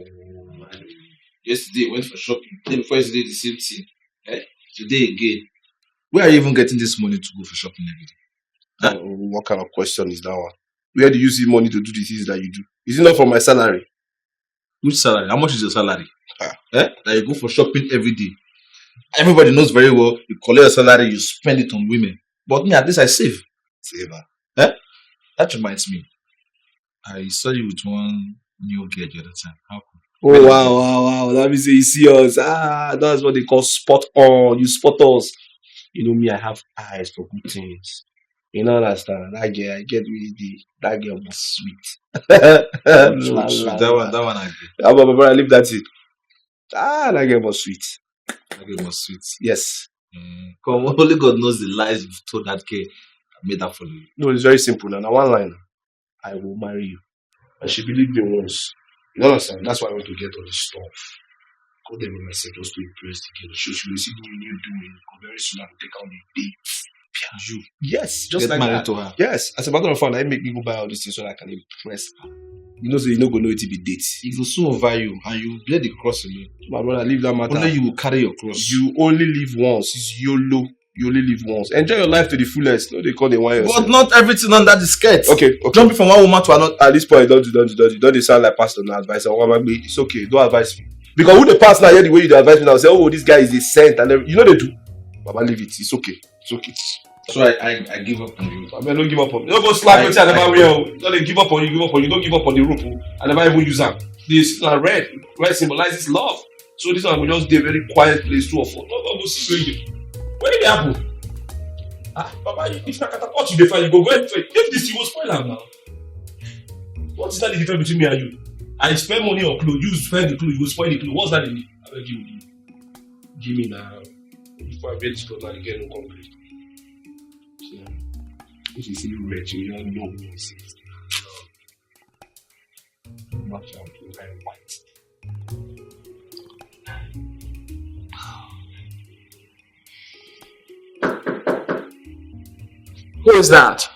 Yesterday went for shopping. Day before yesterday the same thing. Today again. Where are you even getting this money to go for shopping every day? Huh? What kind of question is that one? Where do you see money to do the things that you do? Is it not from my salary? Which salary? How much is your salary? That you go for shopping every day. Everybody knows very well, you collect your salary, you spend it on women. But me, at least I save. Saver. That reminds me. I saw you with one new girl the other time. How cool. Oh, wow. Let me say you see us. That's what they call spot on. You spot us. You know me, I have eyes for good things. You know, understand? That girl, I get really that girl was sweet. That one I get. My brother, leave that in. That girl was sweet. That girl was sweet. Yes. Come, only God knows the lies you've told that girl. I made that for you. No, it's very simple. Now, one line. I will marry you. And she believed me once. You know what I'm saying? That's why I want to get all this stuff. Call them in myself just to impress the girl. She will see what you're doing. Very soon I will take out the dates. You. Yes, just get like married that. To her. Yes. As a matter of fact, I make me go buy all these things so that I can impress her. You know, so you don't go know it will be dates. It will soon over you and you will bear the cross alone. My brother, leave that matter. Only you will carry your cross. You only live once. It's YOLO. You only live once. Enjoy your life to the fullest. No, they call the wine. But not everything under the skirt. Okay. Jumping from one woman to another. At this point, don't sound like pastor now advice. It's okay. Don't advise me. Because who the pastor now hear the way you advise me now say, oh, this guy is a saint and everything. You know they do. Baba, leave it. It's okay. It's okay. So I give up on you. I mean, don't give up on me. Don't go slap me. I never will. Don't give up on you. Give up on you. Don't give up on the rope. I never even use them. This red symbolizes love. So this one will just be a very quiet place. 2 or 4. Don't go see where did it happen? Baba, if I catapult you, you go and trade. If this you will spoil them now. What is that the difference between me and you? I spend money on clothes. You spend the clothes. You will spoil the clothes. What's that in it? I beg you. Give me now. Before I wear this clothes, I get no concrete. If you see you rich, you don't know who is it. Watch out, you're very white. Who is that?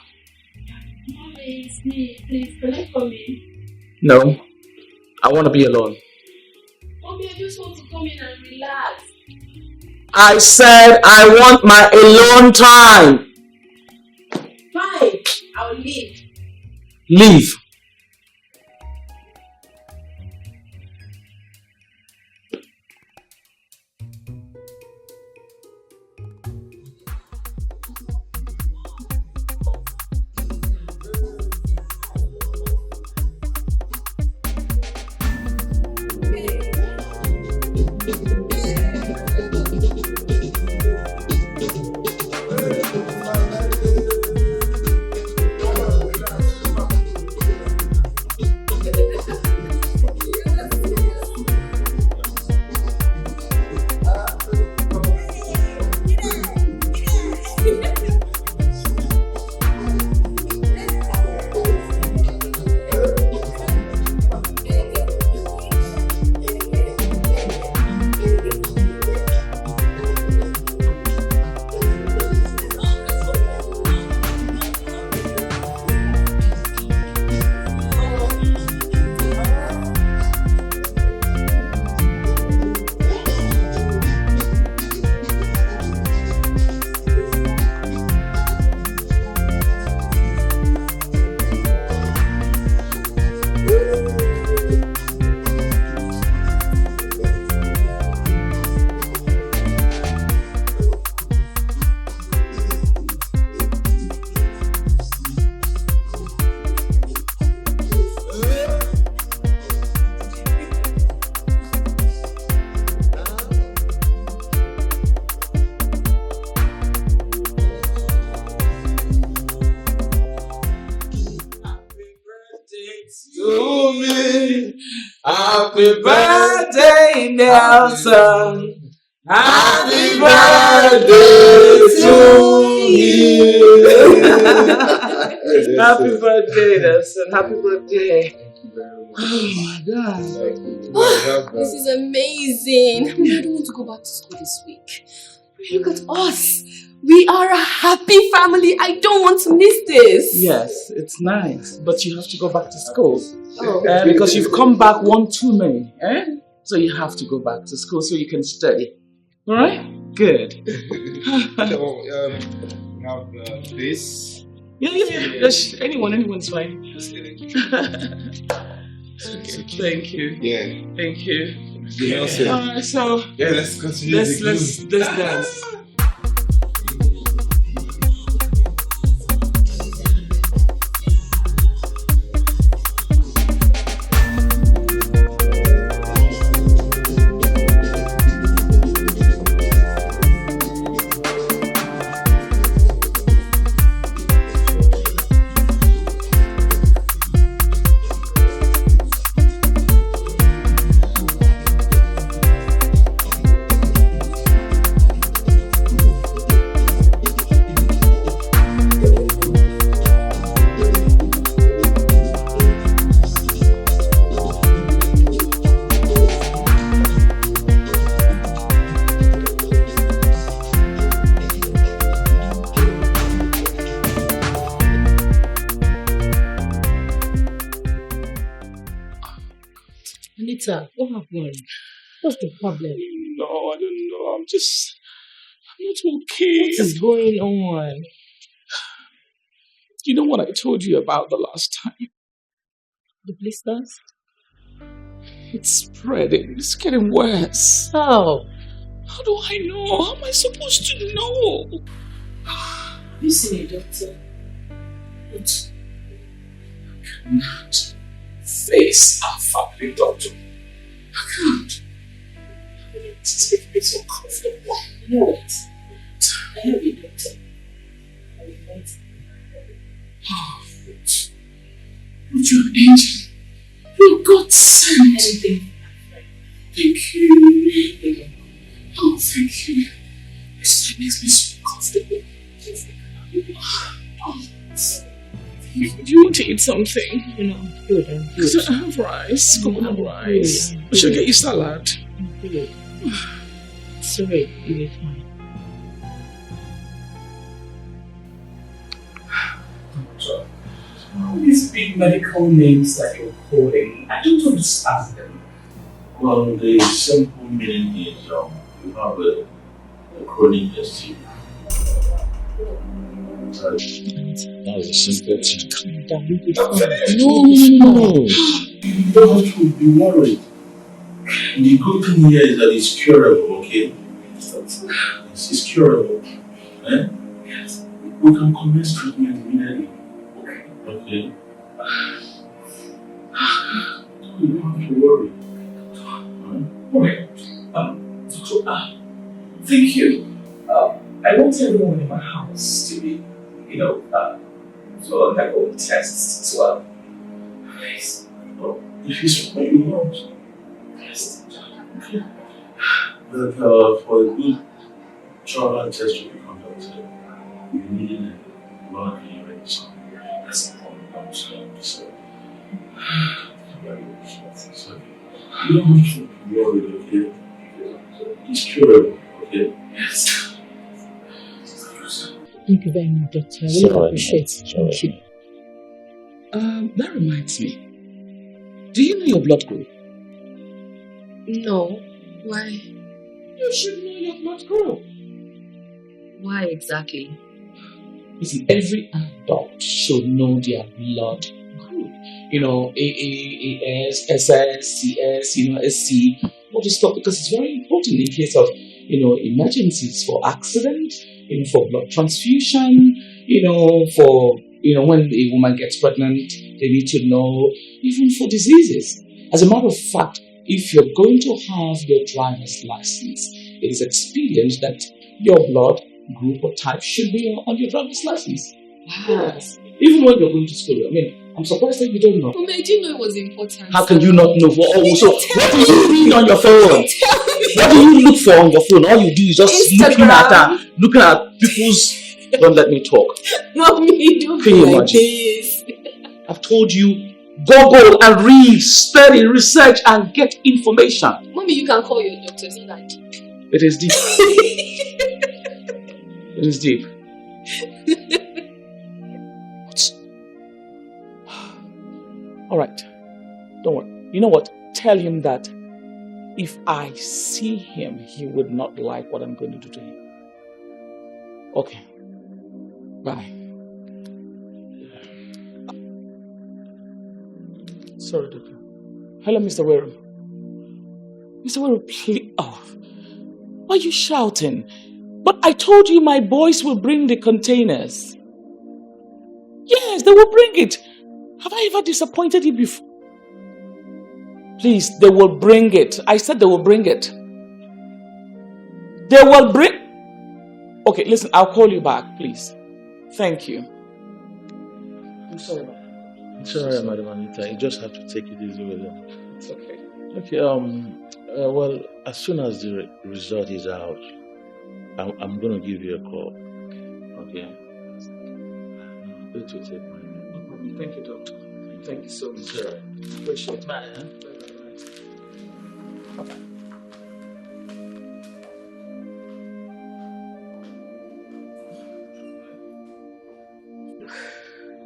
Mommy, it's me. Please, can I come in? No. I want to be alone. Mommy, I just want to come in and relax. I said I want my alone time. Fine, I'll leave. Leave. Happy birthday, Nelson. Happy birthday to you. Happy birthday, Nelson. Happy birthday. Oh my God. This is amazing. I don't want to go back to school this week. Look at us. We are a happy family. I don't want to miss this. Yes, it's nice, but you have to go back to school. Oh. Because you've come back one too many. So you have to go back to school so you can study. Alright? Good. So, have this. Yeah. Yes, anyone's fine. Thank you. Yeah. Thank you. Yeah. Alright, so Yeah, let's continue. let's dance. Anita, what happened? What's the problem? No, I don't know. I'm not okay. What is going on? You know what I told you about the last time? The blisters? It's spreading. It's getting worse. How? How do I know? How am I supposed to know? You seen a doctor? But I cannot face our family doctor. I can't. It's making me so comfortable. You know what? I have a doctor. I will wait. But you're an angel. You're God sent. Anything. Thank you. Oh, thank you. This makes me so comfortable. Do you want to eat something? You know, I'm good. I'm good. Because I have rice. Come on, have rice. I should get you salad. I'm good. Sorry, you'll be fine. All these big medical names that you're quoting, I don't understand them. Well, the simple meaning is you have a chronic disease. That was a simple thing. Calm down. You'll be fine. No. You don't have to be worried. The good thing here is that it's curable, okay? It's curable. Eh? We can commence treatment immediately. Okay? You don't have to worry. Okay. Doctor, thank you. I want everyone in my house to be, to undergo tests as well. Please. Oh, if it's what you want. Yes. Okay. But for a good travel test to be conducted, you need a blood urine. That's important. So, you don't have to be worried, okay? It's curable, okay? Yes. Thank you very much, Doctor. I really appreciate it. Thank you. That reminds me. Do you know your blood group? No. Why? You should know your blood group. Why exactly? Listen, every adult should know their blood group. AA, AS, SS, CS, SC, all this stuff, because it's very important in case of, emergencies, for accident, for blood transfusion, for, when a woman gets pregnant, they need to know, even for diseases. As a matter of fact, if you're going to have your driver's license, it is expedient that your blood group or type should be on your driver's license. Yes. Even when you're going to school, I'm surprised that you don't know. Mommy, I didn't know it was important. How can you not know? So, what do you read on your phone? Tell me. What do you look for on your phone? All you do is just Instagram. looking at people's. Don't let me talk. Mommy, don't Can be you like imagine? this. I've told you, Google and read, study, research, and get information. Mommy, you can call your doctor. It's not that deep. It is deep. It is deep. All right. Don't worry. You know what? Tell him that if I see him, he would not like what I'm going to do to him. Okay. Bye. Sorry, doctor. Hello, Mr. Wareham. Mr. Wareham, please. Oh. Why are you shouting? But I told you my boys will bring the containers. Yes, they will bring it. Have I ever disappointed you before? Please, they will bring it. I said they will bring it. They will bring... Okay, listen, I'll call you back, please. Thank you. I'm sorry, madam. It's alright, Madam Anita. You just have to take it easy with them. It's okay. Okay, well, as soon as the result is out, I'm going to give you a call. Okay? I'm going to take my name. No problem. Thank you, doctor. Thank you so much. Appreciate it. Bye. Bye-bye.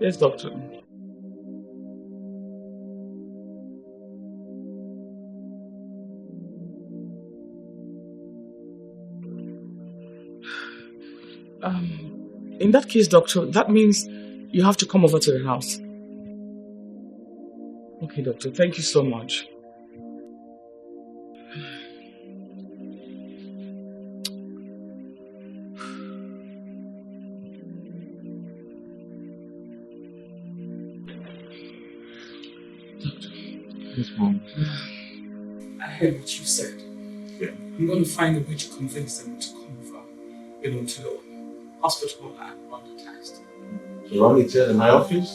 Yes, doctor. In that case, doctor, that means you have to come over to the house. Okay, doctor, thank you so much. Yes, Mom. I heard what you said. Yeah. I'm going to find a way to convince them to come over, to the hospital and run the test. So run the test in my office?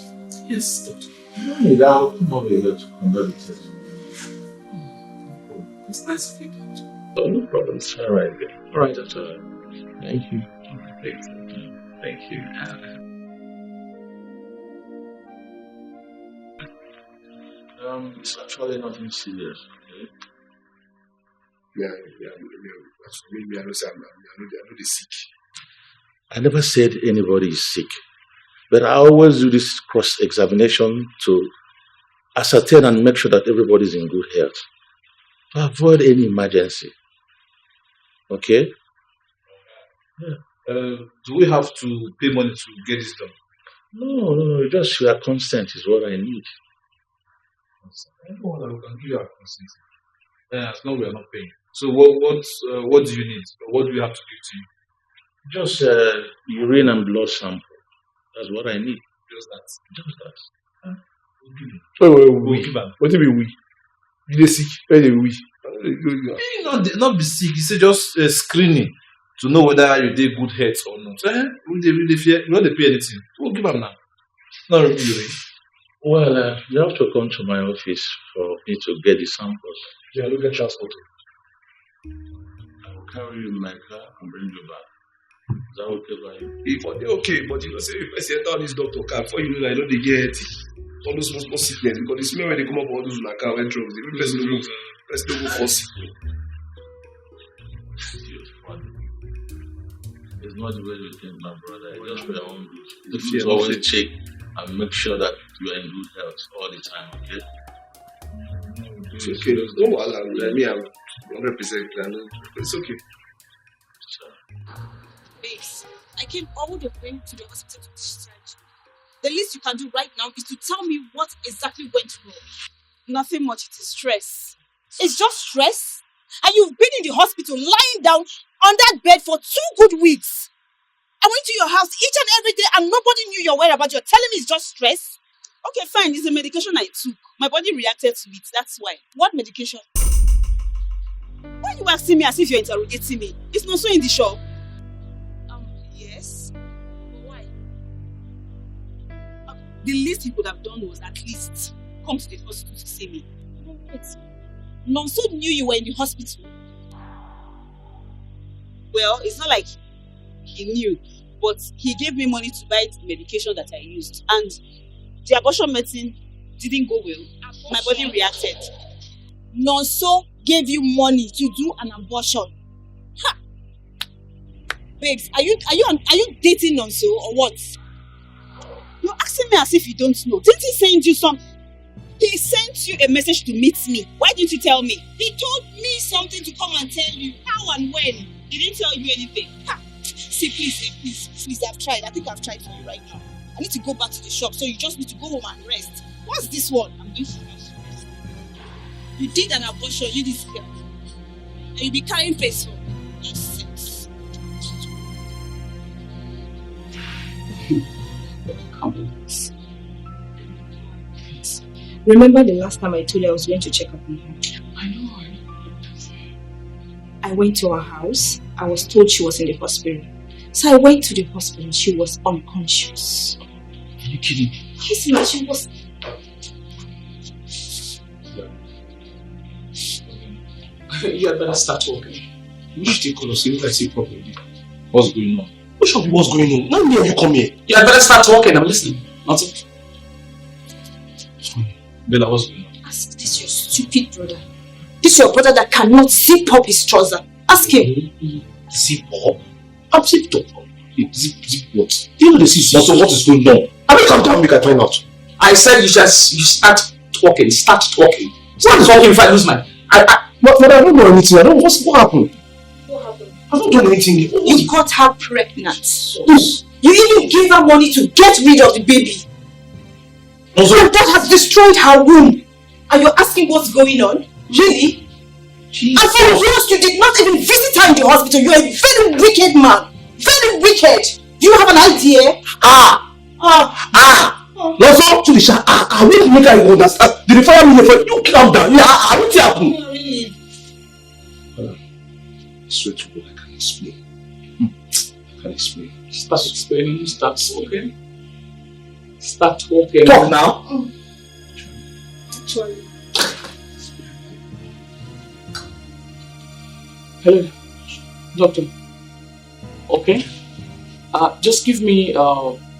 Yes, doctor. No need, I'll come over here to conduct the test. It's nice of you, doctor. Oh, no problem. It's alright. All right, doctor. Thank you. Thank you. It's actually nothing serious. Okay? Yeah. As for me, I know they're sick. I never said anybody is sick, but I always do this cross-examination to ascertain and make sure that everybody is in good health, to avoid any emergency. Okay? Do we have to pay money to get this done? No, just your consent is what I need. We can give you our consent. As long as we are not paying. So what do you need? What do we have to give to you? Just urine and blood sample. That's what I need. Just that. We'll give you. We'll give them. What do you mean we? You dey sick? Where dey we? Not be sick. You say just screening to know whether you dey good health or not. We dey fear. We don't dey pay anything. We'll give them now. Not really urine. Well, you have to come to my office for me to get the samples. Yeah, look at transport. I will carry you in my car and bring you back. Is that okay by you? If okay, but you know, say if I enter all this doctor car, before you know that I know they get healthy. All those small sickness, because the smell when they come up all those in the car when drugs, the person don't go for sick. It's not the way you think, my brother. It's just for your own good. You need to always check and make sure that you are in good health all the time, okay? It's okay. No wahala. Me, I'm 100%. It's okay. Babes, I came all the way to the hospital to discharge you. The least you can do right now is to tell me what exactly went wrong. Nothing much, it is stress. It's just stress? And you've been in the hospital lying down on that bed for 2 good weeks. I went to your house each and every day and nobody knew your whereabouts. You're telling me it's just stress? Okay, fine. It's a medication I took. My body reacted to it. That's why. What medication? Why are you asking me as if you're interrogating me? It's not so in the shop. Yes. But why? The least he could have done was at least come to the hospital to see me. Wait. Nonso knew you were in the hospital. Well, it's not like he knew, but he gave me money to buy the medication that I used. And the abortion medicine didn't go well. My body reacted. Nonso gave you money to do an abortion. Ha! Babes, are you dating Nonso or what? You're asking me as if you don't know. Didn't he send you some? He sent you a message to meet me. Why didn't you tell me? He told me something to come and tell you. How and when? He didn't tell you anything. Ha! See, please, I've tried. I think I've tried for you right now. I need to go back to the shop, so you just need to go home and rest. What's this one? I'm going to rest. You did an abortion, you this girl. And you be carrying face for nonsense. Remember the last time I told you I was going to check up on her? I know. I went to her house. I was told she was in the hospital. So I went to the hospital. She was unconscious. Are you kidding me? Yes, ma, she was. You had better start talking. You should take call us so you can see properly. What's going on? What should be what's going on? Now me and you come here. You had better start talking. I'm listening. Nothing. Bella, what's going on? Ask this your stupid brother. This your brother that cannot zip up his trouser. Ask him. Zip up? I'm zipped up. Zip what? Do you know the situation? So what is going on? I will come down, we can find out. I said you start talking. Start talking. Start talking if I lose my... But I don't know anything. I don't know what happened. What happened? I don't do anything. You got her pregnant. You even gave her money to get rid of the baby. And that has destroyed her womb. And you're asking what's going on? Really? Jesus. And for years you did not even visit her in the hospital. You're a very wicked man. Very wicked. Do you have an idea? No, so Tulisha, I will make her understand. Did you fire me? You calm down. I will tell you. I swear to God, I can explain. I can explain. Start explaining. Start talking. Start talking. Talk now. Actually. Hello, doctor. Okay. Just give me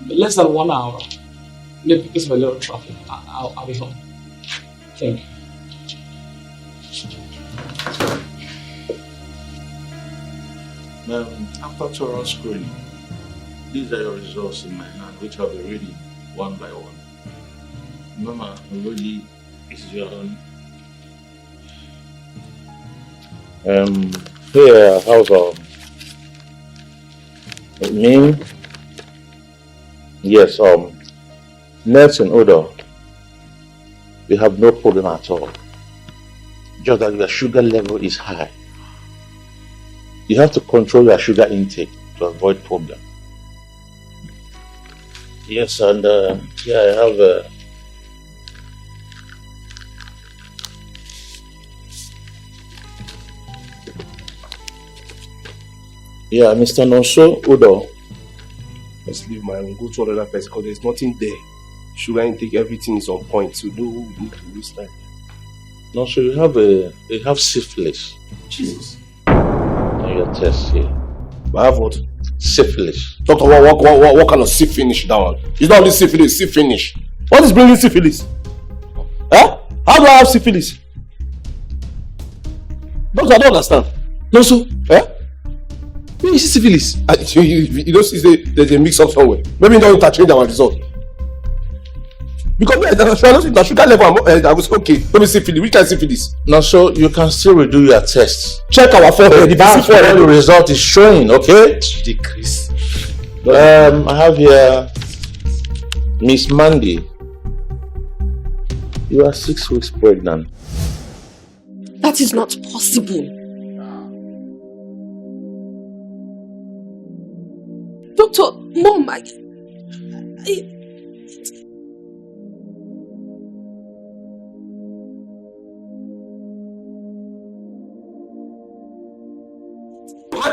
less than 1 hour. Maybe because of a little traffic. I'll be home. Thank you. After thorough screening, these are your results in my hand, which I'll be reading one by one. Mama, already this is your own. Here, how's me? Yes, Nelson Odo, we have no problem at all. Just that your sugar level is high. You have to control your sugar intake to avoid problem. Yes, and yeah, I have yeah, Mr. Nonso Odo. Let's leave my own. Go to another place because there's nothing there. Sugar intake, everything is on point. So no need to waste time. No, so you have syphilis. Jesus. On your test here. I have what? Syphilis. Doctor, what kind of syphilis that one? It's not only syphilis, syphilis. What is bringing syphilis? Huh? How do I have syphilis? Doctor, I don't understand. No, so. Eh? Where is syphilis? You don't see there's a mix up somewhere. Maybe don't interchange our result. Because the sugar level, I was okay. Let me syphilis. Which kind of syphilis? No, so you can still redo your test. Check our forehead. That's what the result is showing, okay? Decrease. I have here Miss Mandy. You are 6 weeks pregnant. That is not possible. Doctor, Mom, I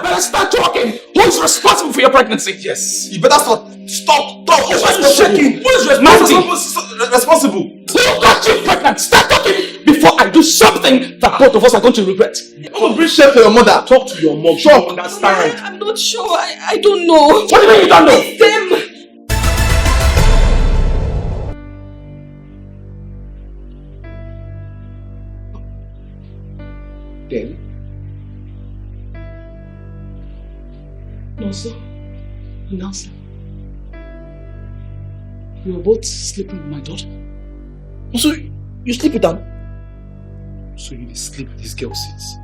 better start talking. Who is responsible for your pregnancy? Yes. You better start Stop! Why are you shaking? Who is responsible? Who got you pregnant? Start talking before I do something that both of us are going to regret. Oh, bring shame for your mother. Talk to your mom. She don't understand. I'm not sure. I don't know. What do you mean you don't know? It's them. Then? NOSA and NOSA. You were both sleeping with my daughter. So you sleep with her? So you sleep with this girl since?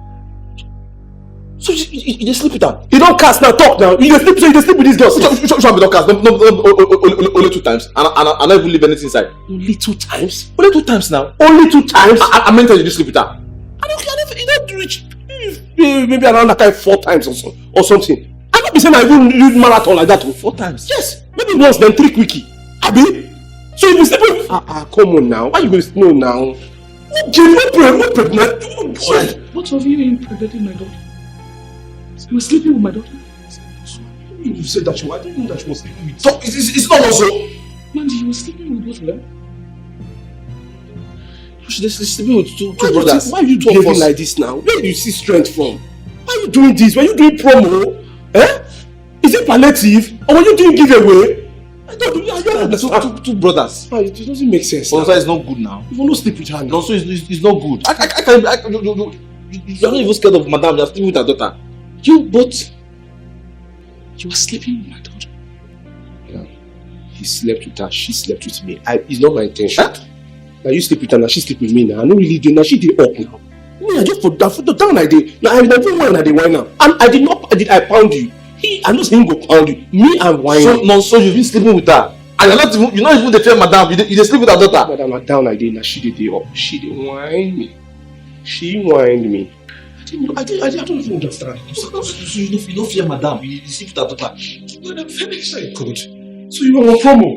So you sleep with her? You don't cast now, talk now. You sleep with this girl since? Which one be don't cast? Only 2 times. And I not even leave anything inside. Only 2 times? Only 2 times now. Only 2 times? I meant that you did sleep with her. I don't reach maybe around that time 4 times or something. I don't be saying I even read marathon like that. 4 times? Yes. Maybe once then 3 quickie. Abi? So you sleep with come on now. Why you going to know now? No pregnant. What of you impregnating my daughter? You were sleeping with my daughter? You said that I didn't know that she was sleeping with you. It's not also. Mandy, you were sleeping with both of them? She's sleeping with two brothers. Why are you behaving like this now? Where do you see strength from? Why are you doing this? Were you doing promo? Eh? Is it palliative? Or were you doing giveaway? I don't understand. Two brothers. It doesn't make sense. NOSA is not good now. You will not sleep with her now. NOSA is not good. You're not even scared of madam. You're sleeping with her daughter. You both. You were sleeping with my daughter. Yeah. He slept with her. She slept with me. It's not my intention. Huh? Now you sleep with her. Now she sleep with me. Now I don't really do. Now she did up now. I just for the down I did. Now I never went and I did wine now. And I did not. I pound you. I'm not saying go pound you. Me and wine. So you've been sleeping with her. And you're not even the fair madam. You just sleep with her daughter. Madam, I'm down I did. Now she did up. She did wine me. She wined me. I don't even understand. So you don't fear madam. You sleep with her daughter. When I'm finished, I could. So you are on promo.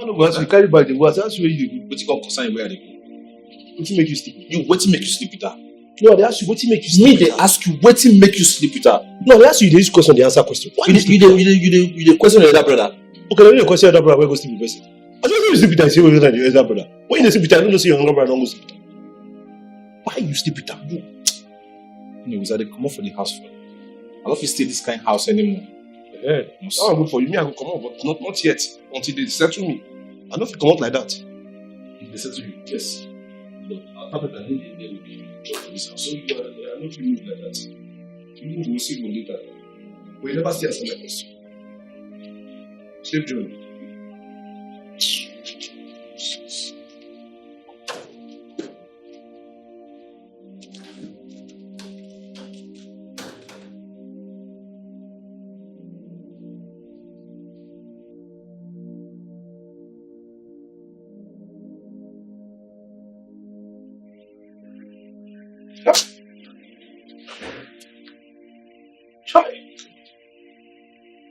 I don't go ask you carry bag dey go. I ask you where you dey go. Wetin come concern you where I dey go? Wetin make you sleep? You wetin make you sleep with her? No, they ask you wetin make you Me sleep. dey ask you wetin make you sleep with her? No, they ask you, they use question, they answer question. Why You dey question your elder brother? Okay, let me question your elder brother where go sleep with person. I just know you sleep with her, say you're your elder brother. When you sleep with her, I don't know say your younger brother don't go sleep with her. Why you sleep with her? You. Anyways, I dey comot for the house for you. I don't fit stay this kind of house anymore. Yeah, that's good for you. Me, I go come out, but not yet. Until they settle me. I don't fit come out like that. If they settle you, yes. But after that, they will be job for this house. So you are not fit move like that. You will see me later. But you never see us like this. Safe journey.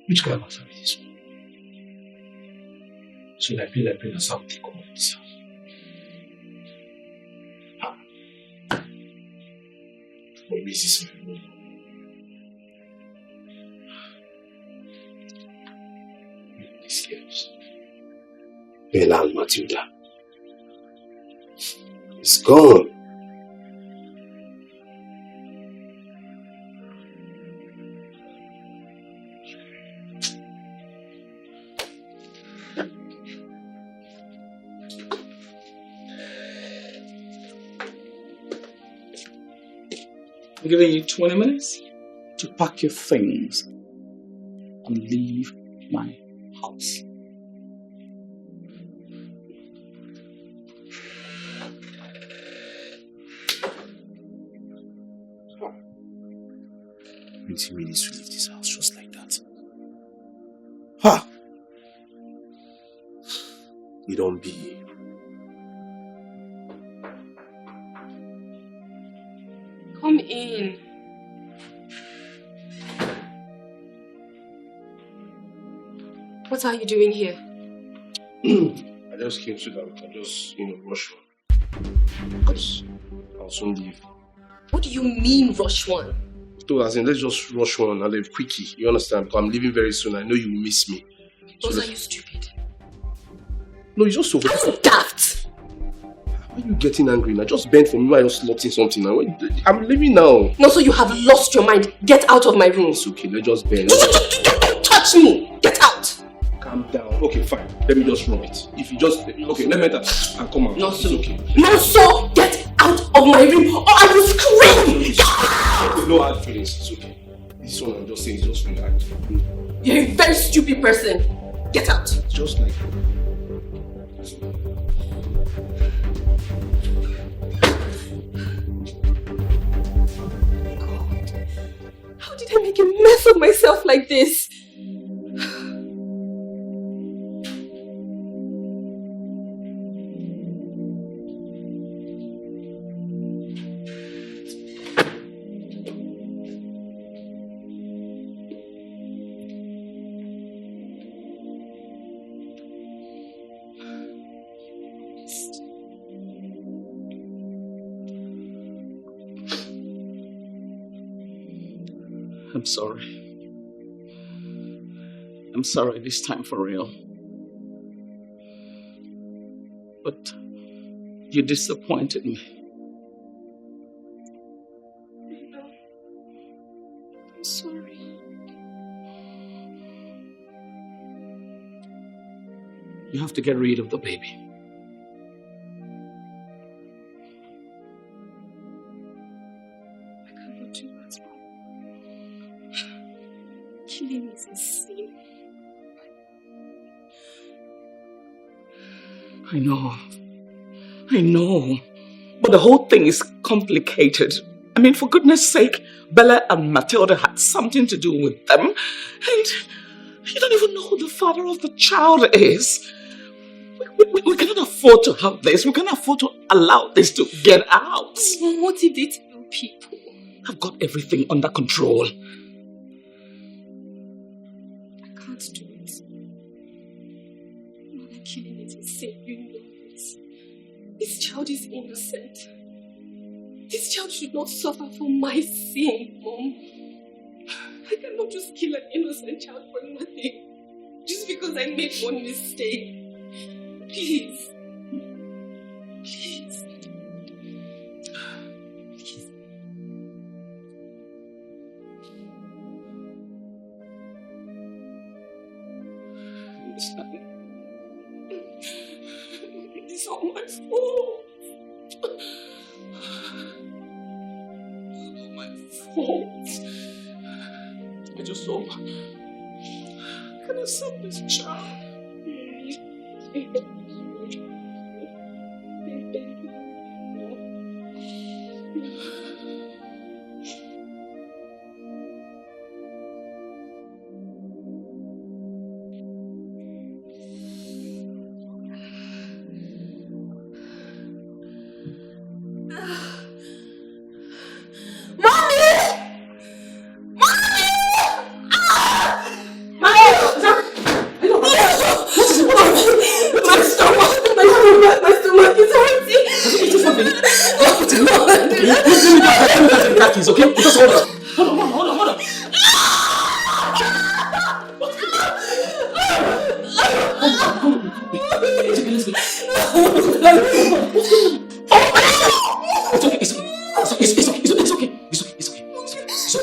Which kind of answer is this one? So I pay and something come out this house. What is this man? These girls. Bella and Matilda. It's gone. I'm giving you 20 minutes to pack your things and leave my house. Pretty really to leave this house just like that. Ha! You don't be. Come in. What are you doing here? I just came so that we can just, rush one. Because I'll soon leave. What do you mean, rush one? So, as in, let's just rush one and leave quickie. You understand? Because I'm leaving very soon. I know you will miss me. Are you stupid? No, it's just so. That's daft. Why are you getting angry now? Just bend for me while you're slotting something now. I'm leaving now. No, so you have lost your mind. Get out of my room. It's okay, let's just bend. Don't touch me. Get out. Calm down. Okay, fine. Let me just run it. If you just... Okay, let me enter. I'll come out. No, it's so. okay. No, so. Get out of my room or I will scream. No hard feelings. It's okay. This one I'm just saying is just relax. You're a very stupid person. Get out. It's just like... God. How did I make a mess of myself like this? I'm sorry. I'm sorry this time for real. But you disappointed me. I'm sorry. You have to get rid of the baby. I cannot do that, Mom. Killing is a sin. I know. But the whole thing is complicated. I mean, for goodness sake, Bella and Matilda had something to do with them. And you don't even know who the father of the child is. We cannot afford to have this. We cannot afford to allow this to get out. What if they tell people? I've got everything under control. I can't do it. Mother killing is This child is innocent. This child should not suffer for my sin, Mom. I cannot just kill an innocent child for nothing. Just because I made one mistake. Please. Please. Please. It's all my fault. All my fault. I just hope I can accept this child. Okay? Just hold on. Hold on. It's okay, let's go.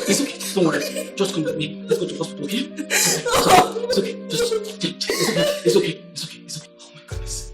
It's okay. Don't worry. Just come with me. Let's go to the hospital, okay? It's okay. It's okay. Oh my goodness.